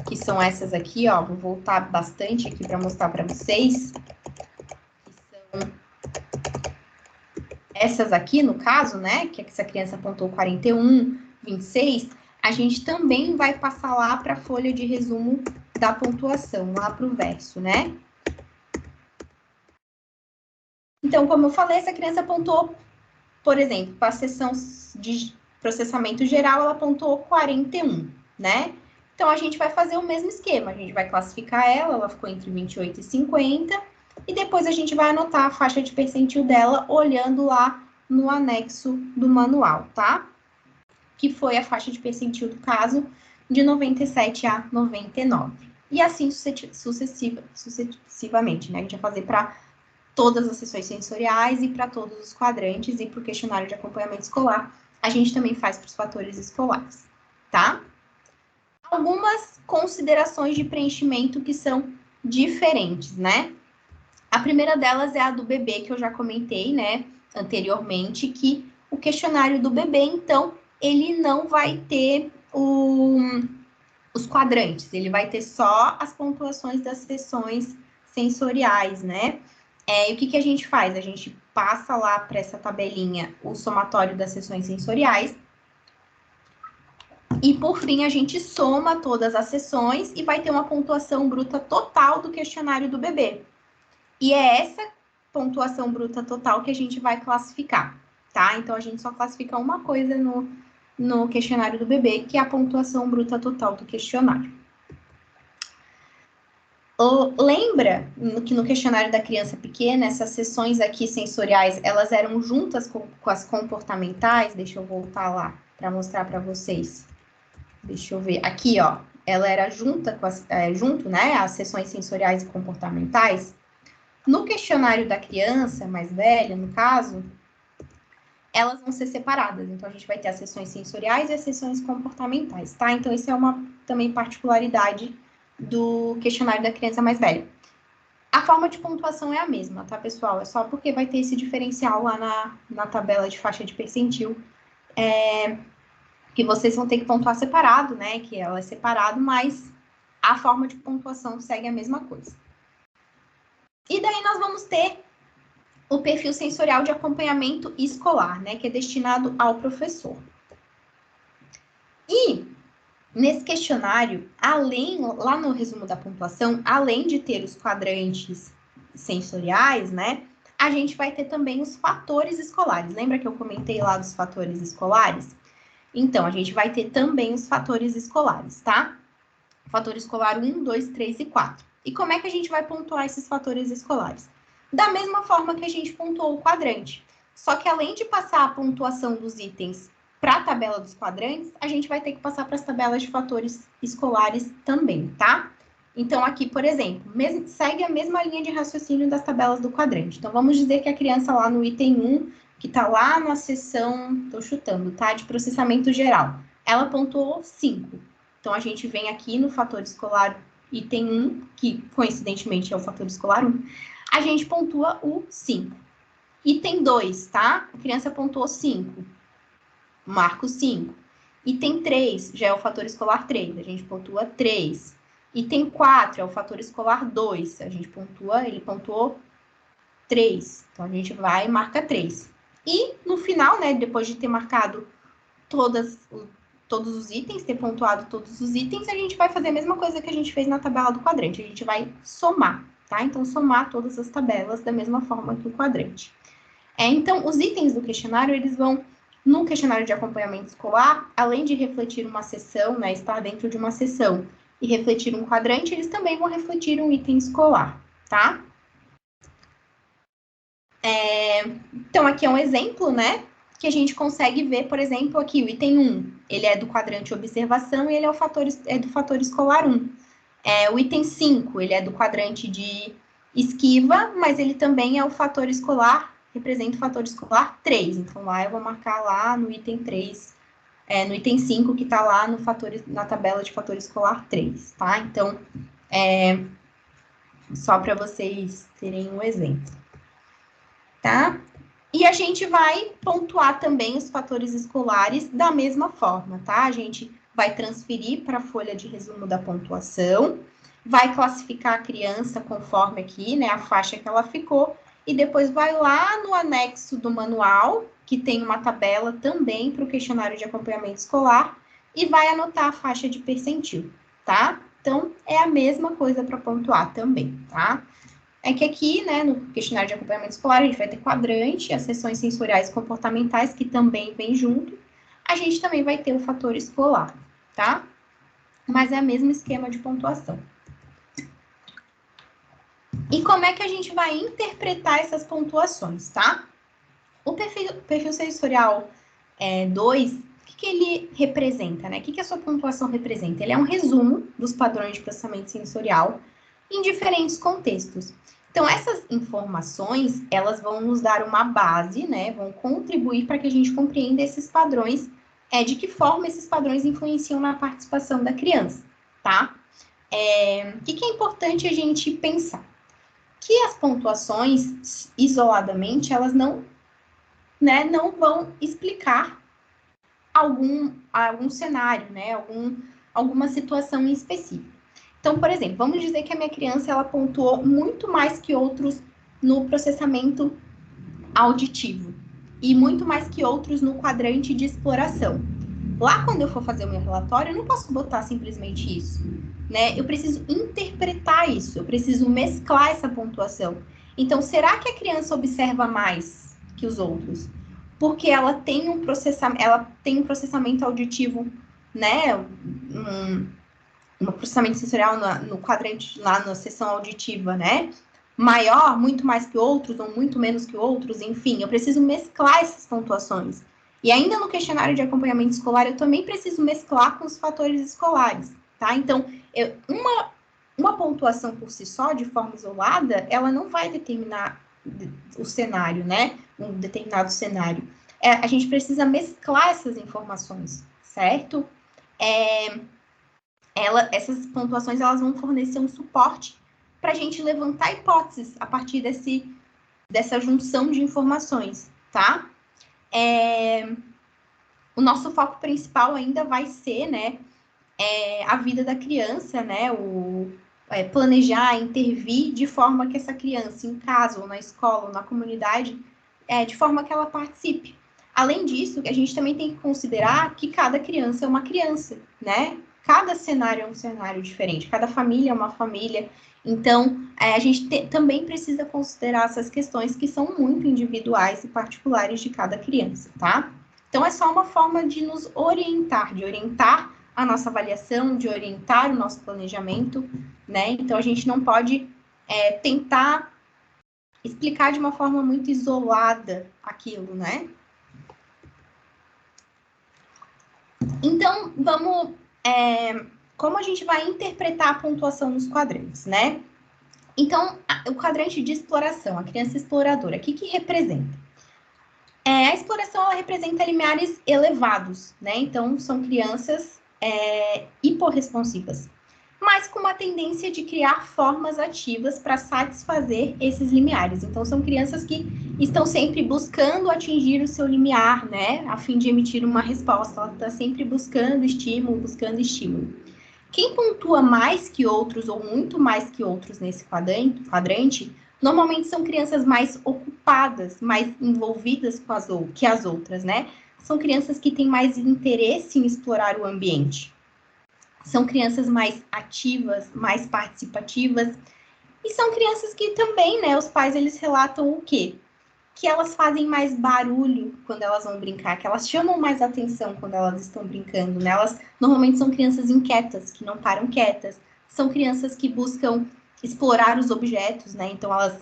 que são essas aqui, ó. Vou voltar bastante aqui para mostrar para vocês. Que são essas aqui, no caso, né? Que essa criança apontou 41, 26. A gente também vai passar lá para a folha de resumo da pontuação, lá para o verso, né? Então, como eu falei, essa criança apontou, por exemplo, para a sessão de processamento geral, ela apontou 41, né? Então, a gente vai fazer o mesmo esquema, a gente vai classificar ela ficou entre 28 e 50, e depois a gente vai anotar a faixa de percentil dela olhando lá no anexo do manual, tá? Que foi a faixa de percentil do caso de 97 a 99. E assim sucessivamente, né? A gente vai fazer para todas as sessões sensoriais e para todos os quadrantes e para o questionário de acompanhamento escolar. A gente também faz para os fatores escolares, tá? Algumas considerações de preenchimento que são diferentes, né? A primeira delas é a do bebê, que eu já comentei, né? anteriormente que o questionário do bebê, então, ele não vai ter os quadrantes, ele vai ter só as pontuações das sessões sensoriais, né? E o que a gente faz? A gente passa lá para essa tabelinha o somatório das sessões sensoriais e, por fim, a gente soma todas as sessões e vai ter uma pontuação bruta total do questionário do bebê. E é essa pontuação bruta total que a gente vai classificar, tá? Então, a gente só classifica uma coisa no questionário do bebê, que é a pontuação bruta total do questionário. Lembra que no questionário da criança pequena, essas sessões aqui sensoriais, elas eram juntas com as comportamentais? Deixa eu voltar lá para mostrar para vocês. Deixa eu ver. Aqui, ó, ela era junto, né, as sessões sensoriais e comportamentais. No questionário da criança mais velha, no caso, elas vão ser separadas. Então, a gente vai ter as sessões sensoriais e as sessões comportamentais, tá? Então, isso é uma também particularidade do questionário da criança mais velha. A forma de pontuação é a mesma, tá, pessoal? É só porque vai ter esse diferencial lá na tabela de faixa de percentil, que vocês vão ter que pontuar separado, né? Que ela é separado, mas a forma de pontuação segue a mesma coisa. E daí nós vamos ter o perfil sensorial de acompanhamento escolar, né? Que é destinado ao professor. E nesse questionário, lá no resumo da pontuação, além de ter os quadrantes sensoriais, né? A gente vai ter também os fatores escolares. Lembra que eu comentei lá dos fatores escolares? Então, a gente vai ter também os fatores escolares, tá? Fator escolar 1, 2, 3 e 4. E como é que a gente vai pontuar esses fatores escolares? Da mesma forma que a gente pontuou o quadrante. Só que além de passar a pontuação dos itens para a tabela dos quadrantes, a gente vai ter que passar para as tabelas de fatores escolares também, tá? Então, aqui, por exemplo, segue a mesma linha de raciocínio das tabelas do quadrante. Então, vamos dizer que a criança lá no item 1, que está lá na seção, estou chutando, tá? De processamento geral, ela pontuou 5. Então, a gente vem aqui no fator escolar item 1, que coincidentemente é o fator escolar 1, a gente pontua o 5. Item 2, tá? A criança pontuou 5, marco 5. Item 3 já é o fator escolar 3, a gente pontua 3. Item 4 é o fator escolar 2, a gente pontua, ele pontuou 3. Então, a gente vai e marca 3. E no final, né, depois de ter marcado todos os itens, ter pontuado todos os itens, a gente vai fazer a mesma coisa que a gente fez na tabela do quadrante. A gente vai somar, tá? Então, somar todas as tabelas da mesma forma que o quadrante. Então, os itens do questionário, eles vão, no questionário de acompanhamento escolar, além de refletir uma seção, né, estar dentro de uma seção e refletir um quadrante, eles também vão refletir um item escolar, tá? Então, aqui é um exemplo, né? Que a gente consegue ver, por exemplo, aqui o item 1, ele é do quadrante observação e ele é do fator escolar 1. O item 5, ele é do quadrante de esquiva, mas ele também é o fator escolar, representa o fator escolar 3. Então, lá eu vou marcar lá no item 3, no item 5, que está lá na tabela de fator escolar 3, tá? Então, só para vocês terem um exemplo, tá? E a gente vai pontuar também os fatores escolares da mesma forma, tá? A gente vai transferir para a folha de resumo da pontuação, vai classificar a criança conforme aqui, né, a faixa que ela ficou, e depois vai lá no anexo do manual, que tem uma tabela também para o questionário de acompanhamento escolar, e vai anotar a faixa de percentil, tá? Então, é a mesma coisa para pontuar também, tá? É que aqui, né, no questionário de acompanhamento escolar, a gente vai ter quadrante, as sessões sensoriais e comportamentais, que também vem junto. A gente também vai ter o fator escolar, tá? Mas é o mesmo esquema de pontuação. E como é que a gente vai interpretar essas pontuações, tá? O perfil sensorial 2, o que ele representa, né? O que a sua pontuação representa? Ele é um resumo dos padrões de processamento sensorial em diferentes contextos. Então, essas informações, elas vão nos dar uma base, né? Vão contribuir para que a gente compreenda esses padrões, de que forma esses padrões influenciam na participação da criança, tá? O que é importante a gente pensar? Que as pontuações, isoladamente, elas não né, não vão explicar algum cenário, né, alguma situação em específico. Então, por exemplo, vamos dizer que a minha criança ela pontuou muito mais que outros no processamento auditivo e muito mais que outros no quadrante de exploração. Lá, quando eu for fazer o meu relatório, eu não posso botar simplesmente isso, né? Eu preciso interpretar isso, eu preciso mesclar essa pontuação. Então, será que a criança observa mais que os outros? Porque ela tem um processamento auditivo, né? Um processamento sensorial no quadrante, lá na seção auditiva, né? Maior, muito mais que outros, ou muito menos que outros, enfim, eu preciso mesclar essas pontuações. E ainda no questionário de acompanhamento escolar, eu também preciso mesclar com os fatores escolares, tá? Então, uma pontuação por si só, de forma isolada, ela não vai determinar o cenário, né? Um determinado cenário. A gente precisa mesclar essas informações, certo? Essas pontuações elas vão fornecer um suporte para a gente levantar hipóteses a partir dessa junção de informações, tá? O nosso foco principal ainda vai ser, né, a vida da criança, né, planejar, intervir de forma que essa criança, em casa, ou na escola, ou na comunidade, de forma que ela participe. Além disso, a gente também tem que considerar que cada criança é uma criança, né? Cada cenário é um cenário diferente, cada família é uma família. Então, a gente também precisa considerar essas questões que são muito individuais e particulares de cada criança, tá? Então, é só uma forma de nos orientar, de orientar a nossa avaliação, de orientar o nosso planejamento, né? Então, a gente não pode tentar explicar de uma forma muito isolada aquilo, né? Então, vamos... como a gente vai interpretar a pontuação nos quadrantes, né? Então, o quadrante de exploração, a criança exploradora, o que representa? A exploração, ela representa limiares elevados, né? Então, são crianças hiporresponsivas, mas com uma tendência de criar formas ativas para satisfazer esses limiares. Então, são crianças que estão sempre buscando atingir o seu limiar, né? A fim de emitir uma resposta. Ela está sempre buscando estímulo, buscando estímulo. Quem pontua mais que outros, ou muito mais que outros nesse quadrante, normalmente são crianças mais ocupadas, mais envolvidas que as outras, né? São crianças que têm mais interesse em explorar o ambiente. São crianças mais ativas, mais participativas. E são crianças que também, né, os pais, eles relatam o quê? Que elas fazem mais barulho quando elas vão brincar, que elas chamam mais atenção quando elas estão brincando, né? Elas normalmente são crianças inquietas, que não param quietas. São crianças que buscam explorar os objetos, né? Então, elas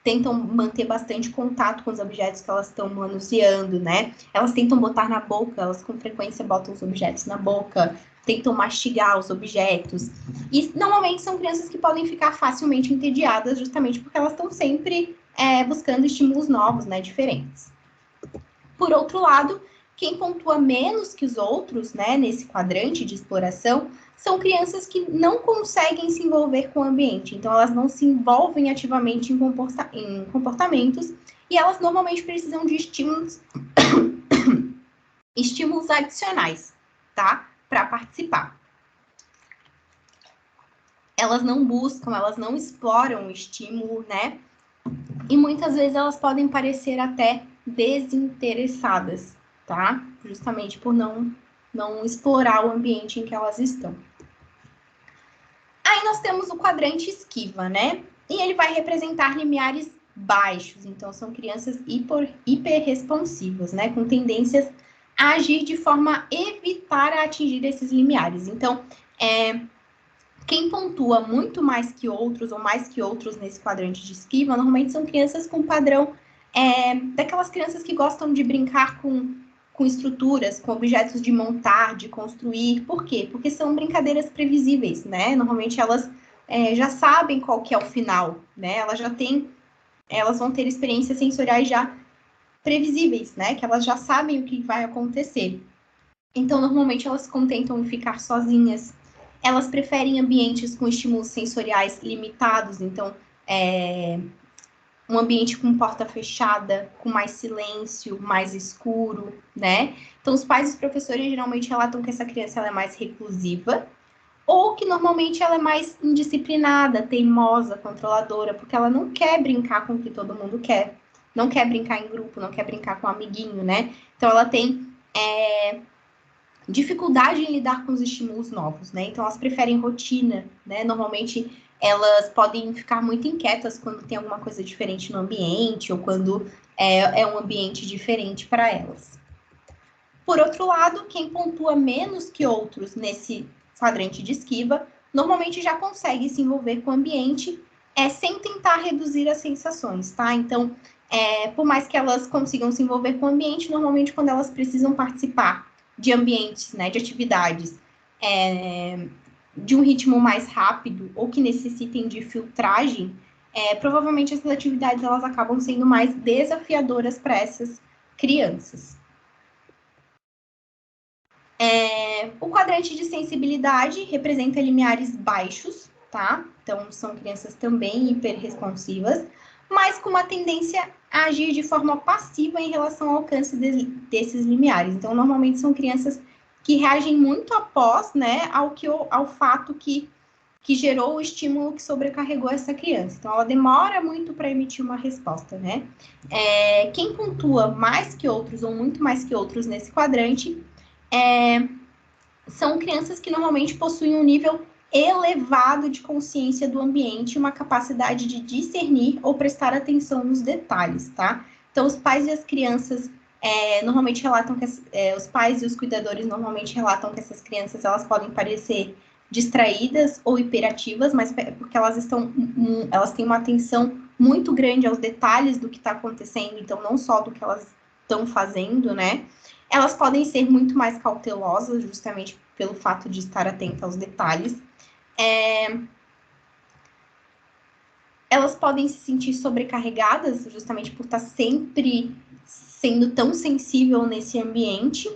tentam manter bastante contato com os objetos que elas estão manuseando, né? Elas tentam botar na boca, elas com frequência botam os objetos na boca, tentam mastigar os objetos. E normalmente são crianças que podem ficar facilmente entediadas, justamente porque elas estão sempre buscando estímulos novos, né, diferentes. Por outro lado, quem pontua menos que os outros, né, nesse quadrante de exploração, são crianças que não conseguem se envolver com o ambiente. Então, elas não se envolvem ativamente em comportamentos e elas normalmente precisam de estímulos adicionais, tá? Para participar. Elas não buscam, elas não exploram o estímulo, né? E muitas vezes elas podem parecer até desinteressadas, tá? Justamente por não explorar o ambiente em que elas estão. Aí nós temos o quadrante esquiva, né? E ele vai representar limiares baixos. Então, são crianças hiperresponsivas, né? Com tendências a agir de forma a evitar atingir esses limiares. Então, quem pontua muito mais que outros, ou mais que outros nesse quadrante de esquiva, normalmente são crianças com padrão daquelas crianças que gostam de brincar com estruturas, com objetos de montar, de construir. Por quê? Porque são brincadeiras previsíveis, né? Normalmente elas já sabem qual que é o final, né? Elas vão ter experiências sensoriais já previsíveis, né? Que elas já sabem o que vai acontecer. Então, normalmente elas se contentam em ficar sozinhas. Elas preferem ambientes com estímulos sensoriais limitados, então um ambiente com porta fechada, com mais silêncio, mais escuro, né? Então, os pais e os professores geralmente relatam que essa criança ela é mais reclusiva, ou que normalmente ela é mais indisciplinada, teimosa, controladora, porque ela não quer brincar com o que todo mundo quer, não quer brincar em grupo, não quer brincar com um amiguinho, né? Então, ela tem dificuldade em lidar com os estímulos novos, né? Então, elas preferem rotina, né? Normalmente, elas podem ficar muito inquietas quando tem alguma coisa diferente no ambiente ou quando é um ambiente diferente para elas. Por outro lado, quem pontua menos que outros nesse quadrante de esquiva, normalmente já consegue se envolver com o ambiente sem tentar reduzir as sensações, tá? Então, por mais que elas consigam se envolver com o ambiente, normalmente quando elas precisam participar de ambientes, né, de atividades de um ritmo mais rápido ou que necessitem de filtragem, provavelmente essas atividades elas acabam sendo mais desafiadoras para essas crianças. O quadrante de sensibilidade representa limiares baixos, tá? Então, são crianças também hiperresponsivas, mas com uma tendência a agir de forma passiva em relação ao alcance desses limiares. Então, normalmente são crianças que reagem muito após, né, ao fato que gerou o estímulo que sobrecarregou essa criança. Então, ela demora muito para emitir uma resposta, né? Quem pontua mais que outros ou muito mais que outros nesse quadrante são crianças que normalmente possuem um nível elevado de consciência do ambiente, uma capacidade de discernir ou prestar atenção nos detalhes, tá? Então, os pais e as crianças normalmente relatam que os pais e os cuidadores normalmente relatam que essas crianças elas podem parecer distraídas ou hiperativas, mas porque elas têm uma atenção muito grande aos detalhes do que está acontecendo, então não só do que elas estão fazendo, né? Elas podem ser muito mais cautelosas, justamente pelo fato de estar atenta aos detalhes. Elas podem se sentir sobrecarregadas, justamente por estar sempre sendo tão sensível nesse ambiente.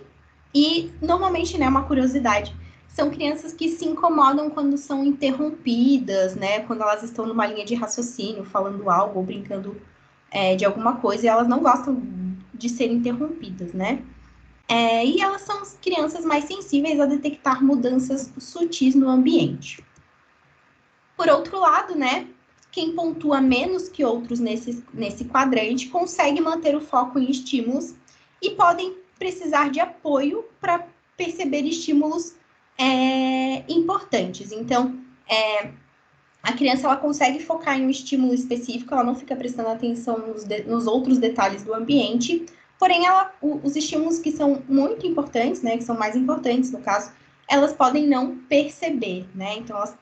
E, normalmente, né, uma curiosidade, são crianças que se incomodam quando são interrompidas, né? Quando elas estão numa linha de raciocínio, falando algo ou brincando de alguma coisa, e elas não gostam de ser interrompidas, né? E elas são as crianças mais sensíveis a detectar mudanças sutis no ambiente. Por outro lado, né, quem pontua menos que outros nesse quadrante consegue manter o foco em estímulos e podem precisar de apoio para perceber estímulos importantes. Então, a criança ela consegue focar em um estímulo específico, ela não fica prestando atenção nos outros detalhes do ambiente, porém, os estímulos que são muito importantes, né, que são mais importantes no caso, elas podem não perceber, né? Então, elas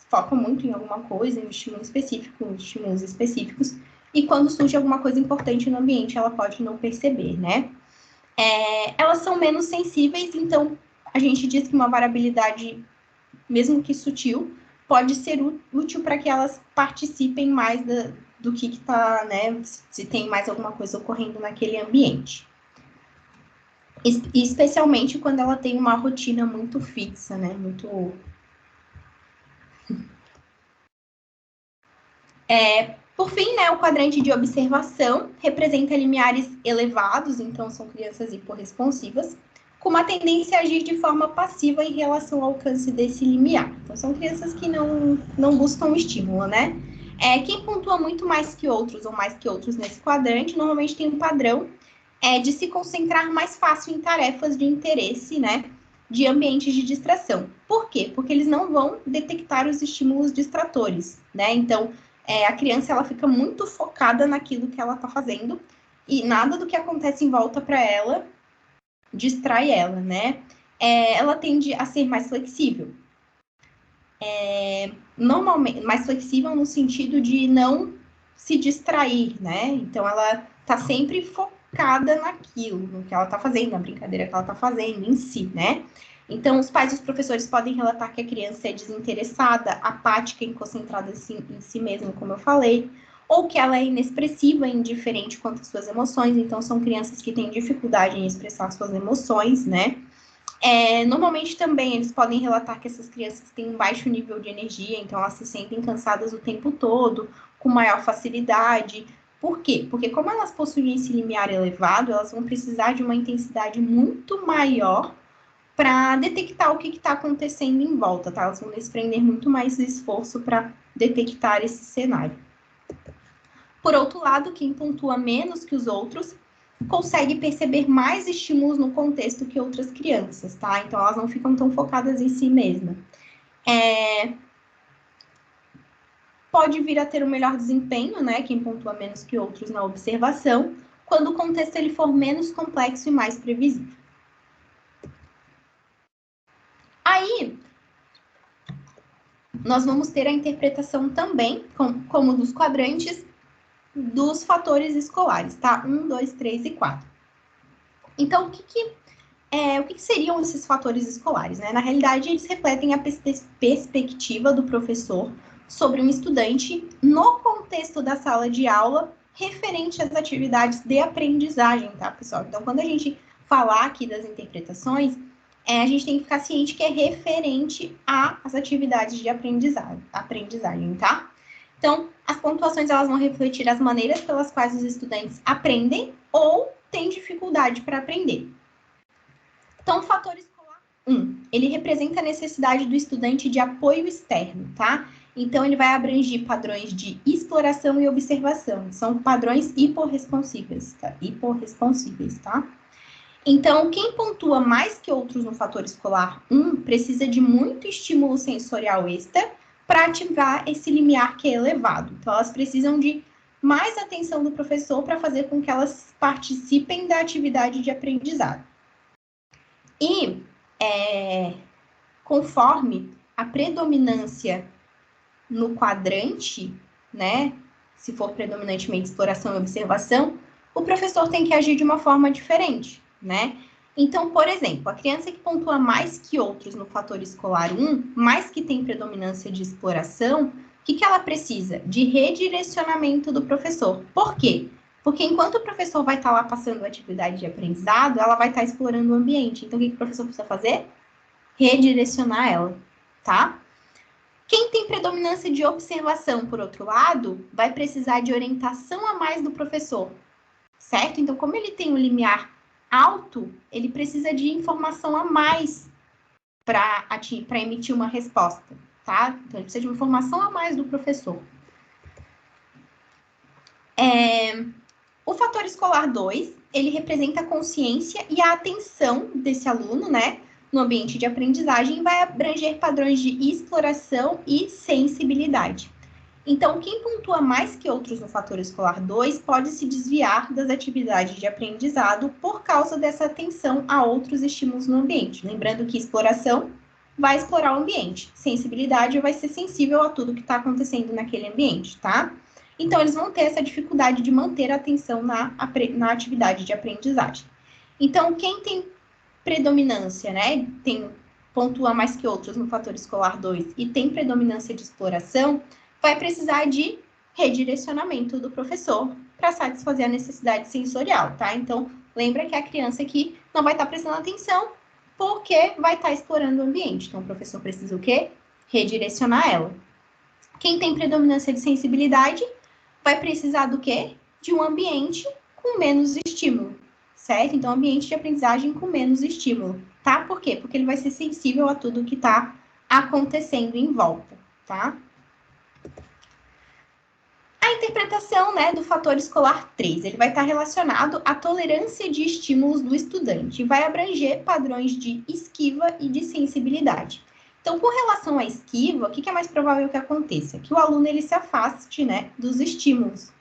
focam muito em alguma coisa, em um estímulo específico, em estímulos específicos, e quando surge alguma coisa importante no ambiente, ela pode não perceber, né? Elas são menos sensíveis, então a gente diz que uma variabilidade, mesmo que sutil, pode ser útil para que elas participem mais do que está, né? Se tem mais alguma coisa ocorrendo naquele ambiente. Especialmente quando ela tem uma rotina muito fixa, né? Por fim, né, o quadrante de observação representa limiares elevados, então são crianças hiporresponsivas, com uma tendência a agir de forma passiva em relação ao alcance desse limiar. Então, são crianças que não buscam estímulo, né? Quem pontua muito mais que outros ou mais que outros nesse quadrante, normalmente tem um padrão de se concentrar mais fácil em tarefas de interesse, né? De ambientes de distração. Por quê? Porque eles não vão detectar os estímulos distratores, né? Então, a criança ela fica muito focada naquilo que ela está fazendo e nada do que acontece em volta para ela distrai ela, né? Ela tende a ser mais flexível. Normalmente, mais flexível no sentido de não se distrair, né? Então, ela está sempre focada naquilo, no que ela está fazendo, na brincadeira que ela está fazendo em si, né? Então, os pais e os professores podem relatar que a criança é desinteressada, apática e concentrada em si mesma, como eu falei, ou que ela é inexpressiva e indiferente quanto às suas emoções. Então, são crianças que têm dificuldade em expressar suas emoções, né? Normalmente também eles podem relatar que essas crianças têm um baixo nível de energia, então elas se sentem cansadas o tempo todo, com maior facilidade. Por quê? Porque como elas possuem esse limiar elevado, elas vão precisar de uma intensidade muito maior para detectar o que está acontecendo em volta, tá? Elas vão desprender muito mais esforço para detectar esse cenário. Por outro lado, quem pontua menos que os outros consegue perceber mais estímulos no contexto que outras crianças, tá? Então, elas não ficam tão focadas em si mesmas. Pode vir a ter um melhor desempenho, né? Quem pontua menos que outros na observação, quando o contexto ele for menos complexo e mais previsível. Aí, nós vamos ter a interpretação também, como dos quadrantes, dos fatores escolares, tá? 1, 2, 3 e 4. Então, o que seriam esses fatores escolares, né? Na realidade, eles refletem a perspectiva do professor sobre um estudante no contexto da sala de aula, referente às atividades de aprendizagem, tá, pessoal? Então, quando a gente falar aqui das interpretações, a gente tem que ficar ciente que é referente às atividades de aprendizagem, tá? Então, as pontuações elas vão refletir as maneiras pelas quais os estudantes aprendem ou têm dificuldade para aprender. Então, o fator escolar 1, ele representa a necessidade do estudante de apoio externo, tá? Então, ele vai abranger padrões de exploração e observação. São padrões hiporresponsíveis, tá? Então, quem pontua mais que outros no fator escolar 1 precisa de muito estímulo sensorial extra para ativar esse limiar que é elevado. Então, elas precisam de mais atenção do professor para fazer com que elas participem da atividade de aprendizado. E, conforme a predominância no quadrante, né, se for predominantemente exploração e observação, o professor tem que agir de uma forma diferente, né? Então, por exemplo, a criança que pontua mais que outros no fator escolar 1, mais que tem predominância de exploração, o que ela precisa? De redirecionamento do professor. Por quê? Porque enquanto o professor vai estar lá passando a atividade de aprendizado, ela vai estar explorando o ambiente. Então, o que o professor precisa fazer? Redirecionar ela, tá? Quem tem predominância de observação, por outro lado, vai precisar de orientação a mais do professor, certo? Então, como ele tem um limiar alto, ele precisa de informação a mais para emitir uma resposta, tá? Então, ele precisa de uma informação a mais do professor. O fator escolar 2, ele representa a consciência e a atenção desse aluno, né? No ambiente de aprendizagem, vai abranger padrões de exploração e sensibilidade. Então, quem pontua mais que outros no fator escolar 2 pode se desviar das atividades de aprendizado por causa dessa atenção a outros estímulos no ambiente. Lembrando que exploração vai explorar o ambiente, sensibilidade vai ser sensível a tudo que está acontecendo naquele ambiente, tá? Então, eles vão ter essa dificuldade de manter a atenção na atividade de aprendizagem. Então, quem tem predominância, né, pontua mais que outros no fator escolar 2 e tem predominância de exploração, vai precisar de redirecionamento do professor para satisfazer a necessidade sensorial, tá? Então, lembra que a criança aqui não vai estar prestando atenção porque vai estar explorando o ambiente. Então, o professor precisa o quê? Redirecionar ela. Quem tem predominância de sensibilidade vai precisar do quê? De um ambiente com menos estímulo, certo? Então, ambiente de aprendizagem com menos estímulo, tá? Por quê? Porque ele vai ser sensível a tudo que está acontecendo em volta, tá? A interpretação, né, do fator escolar 3, ele vai estar relacionado à tolerância de estímulos do estudante e vai abranger padrões de esquiva e de sensibilidade. Então, com relação à esquiva, o que é mais provável que aconteça? Que o aluno ele se afaste, né, dos estímulos.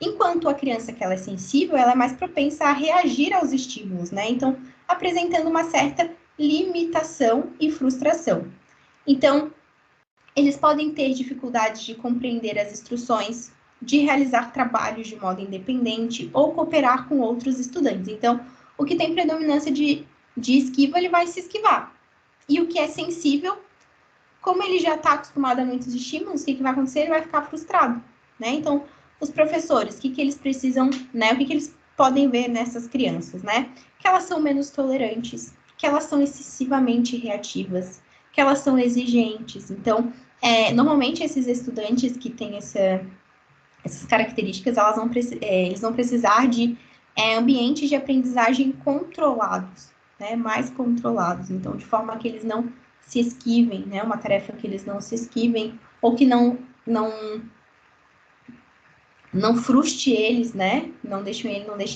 Enquanto a criança que ela é sensível, ela é mais propensa a reagir aos estímulos, né? Então, apresentando uma certa limitação e frustração. Então, eles podem ter dificuldades de compreender as instruções, de realizar trabalhos de modo independente ou cooperar com outros estudantes. Então, o que tem predominância de esquiva, ele vai se esquivar. E o que é sensível, como ele já está acostumado a muitos estímulos, o que vai acontecer? Ele vai ficar frustrado, né? Então, os professores, o que eles precisam, né? O que eles podem ver nessas crianças, né? Que elas são menos tolerantes que elas são excessivamente reativas, que elas são exigentes. Então, normalmente esses estudantes que têm essas características, eles vão precisar de ambientes de aprendizagem controlados, né, mais controlados. Então, de forma que eles não se esquivem, né, uma tarefa que eles não se esquivem, ou que não frustre eles, né, não deixem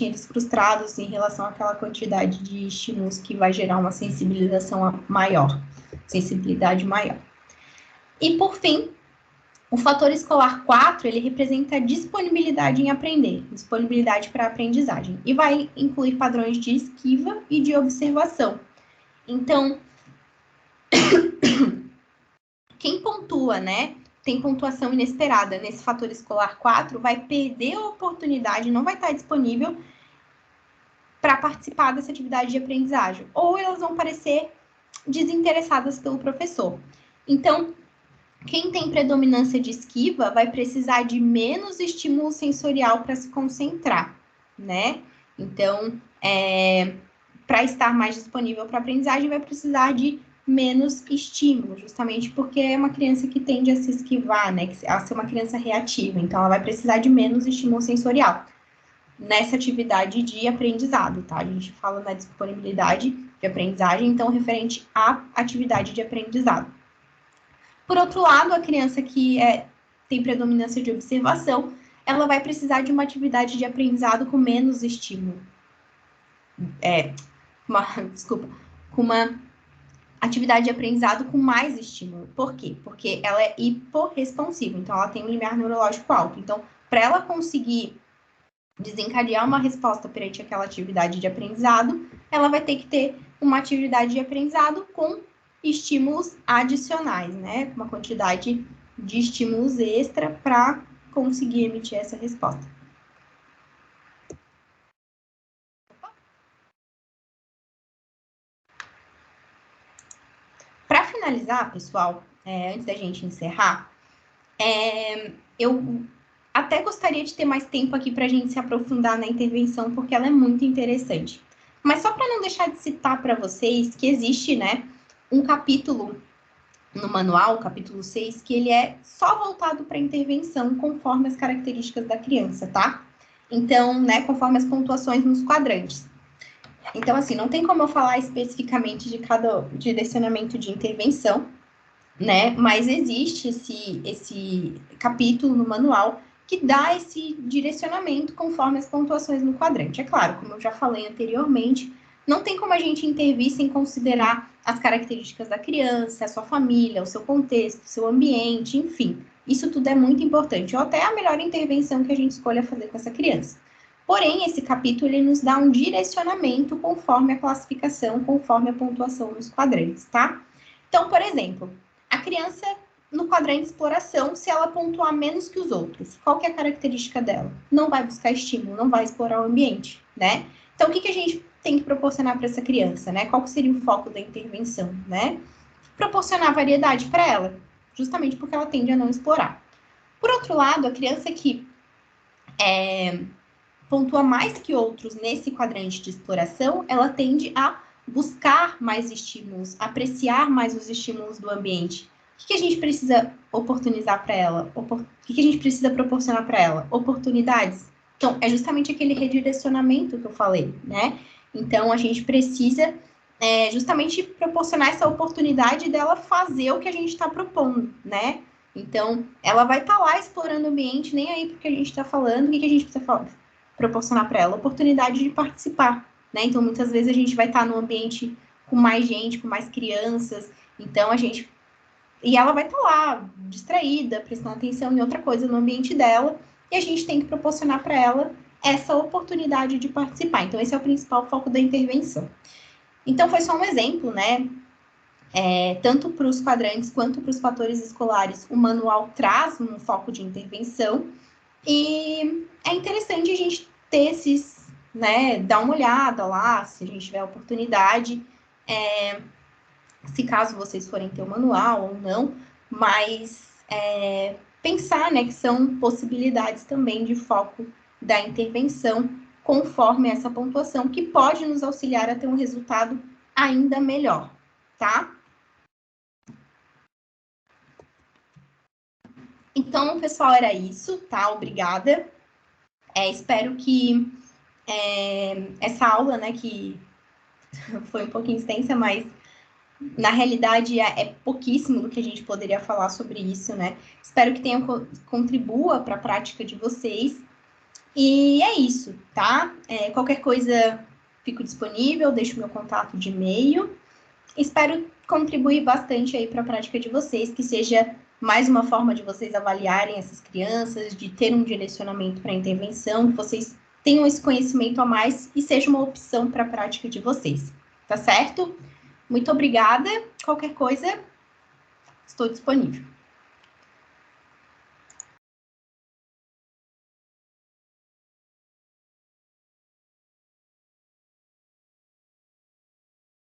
eles frustrados em relação àquela quantidade de estímulos que vai gerar uma sensibilidade maior. E, por fim, o fator escolar 4, ele representa a disponibilidade em aprender, disponibilidade para a aprendizagem, e vai incluir padrões de esquiva e de observação. Então, quem pontua, né, tem pontuação inesperada nesse fator escolar 4, vai perder a oportunidade, não vai estar disponível para participar dessa atividade de aprendizagem, ou elas vão parecer desinteressadas pelo professor. Então, quem tem predominância de esquiva vai precisar de menos estímulo sensorial para se concentrar, né? Então, para estar mais disponível para aprendizagem, vai precisar de menos estímulo, justamente porque é uma criança que tende a se esquivar, né? A ser uma criança reativa, então ela vai precisar de menos estímulo sensorial nessa atividade de aprendizado, tá? A gente fala na disponibilidade de aprendizagem, então, referente à atividade de aprendizado. Por outro lado, a criança que tem predominância de observação, ela vai precisar de uma atividade de aprendizado com menos estímulo. Com uma atividade de aprendizado com mais estímulo. Por quê? Porque ela é hiporresponsiva, então ela tem um limiar neurológico alto. Então, para ela conseguir desencadear uma resposta perante aquela atividade de aprendizado, ela vai ter que ter uma atividade de aprendizado com estímulos adicionais, né? Uma quantidade de estímulos extra para conseguir emitir essa resposta. Para finalizar, pessoal, antes da gente encerrar, eu até gostaria de ter mais tempo aqui para a gente se aprofundar na intervenção, porque ela é muito interessante. Mas só para não deixar de citar para vocês que existe, né, um capítulo no manual, capítulo 6, que ele é só voltado para intervenção conforme as características da criança, tá? Então, né, conforme as pontuações nos quadrantes. Então, assim, não tem como eu falar especificamente de cada direcionamento de intervenção, né? Mas existe esse capítulo no manual que dá esse direcionamento conforme as pontuações no quadrante. É claro, como eu já falei anteriormente, não tem como a gente intervir sem considerar as características da criança, a sua família, o seu contexto, o seu ambiente, enfim. Isso tudo é muito importante, ou até a melhor intervenção que a gente escolha fazer com essa criança. Porém, esse capítulo ele nos dá um direcionamento conforme a classificação, conforme a pontuação nos quadrantes, tá? Então, por exemplo, a criança no quadrante de exploração, se ela pontuar menos que os outros, qual que é a característica dela? Não vai buscar estímulo, não vai explorar o ambiente, né? Então, o que a gente tem que proporcionar para essa criança, né? Qual que seria o foco da intervenção, né? Proporcionar variedade para ela, justamente porque ela tende a não explorar. Por outro lado, a criança que pontua mais que outros nesse quadrante de exploração, ela tende a buscar mais estímulos, apreciar mais os estímulos do ambiente. O que a gente precisa oportunizar para ela? O que a gente precisa proporcionar para ela? Oportunidades. Então, é justamente aquele redirecionamento que eu falei, né? Então, a gente precisa justamente proporcionar essa oportunidade dela fazer o que a gente está propondo, né? Então, ela vai estar lá explorando o ambiente, nem aí porque a gente está falando, o que a gente precisa proporcionar para ela? Oportunidade de participar, né? Então, muitas vezes a gente vai estar num ambiente com mais gente, com mais crianças, então e ela vai estar lá, distraída, prestando atenção em outra coisa no ambiente dela, e a gente tem que proporcionar para ela essa oportunidade de participar. Então, esse é o principal foco da intervenção. Então, foi só um exemplo, né? Tanto para os quadrantes quanto para os fatores escolares, o manual traz um foco de intervenção, e é interessante a gente ter esses, né? Dar uma olhada lá, se a gente tiver a oportunidade, se caso vocês forem ter o manual ou não, mas pensar, né, que são possibilidades também de foco da intervenção conforme essa pontuação, que pode nos auxiliar a ter um resultado ainda melhor, tá? Então, pessoal, era isso, tá? Obrigada. Espero que essa aula, né, que foi um pouquinho extensa, mas na realidade é pouquíssimo do que a gente poderia falar sobre isso, né? Espero que tenha contribua para a prática de vocês. E é isso, tá? Qualquer coisa, fico disponível, deixo meu contato de e-mail. Espero contribuir bastante aí para a prática de vocês, que seja mais uma forma de vocês avaliarem essas crianças, de ter um direcionamento para a intervenção, que vocês tenham esse conhecimento a mais e seja uma opção para a prática de vocês, tá certo? Muito obrigada. Qualquer coisa, estou disponível.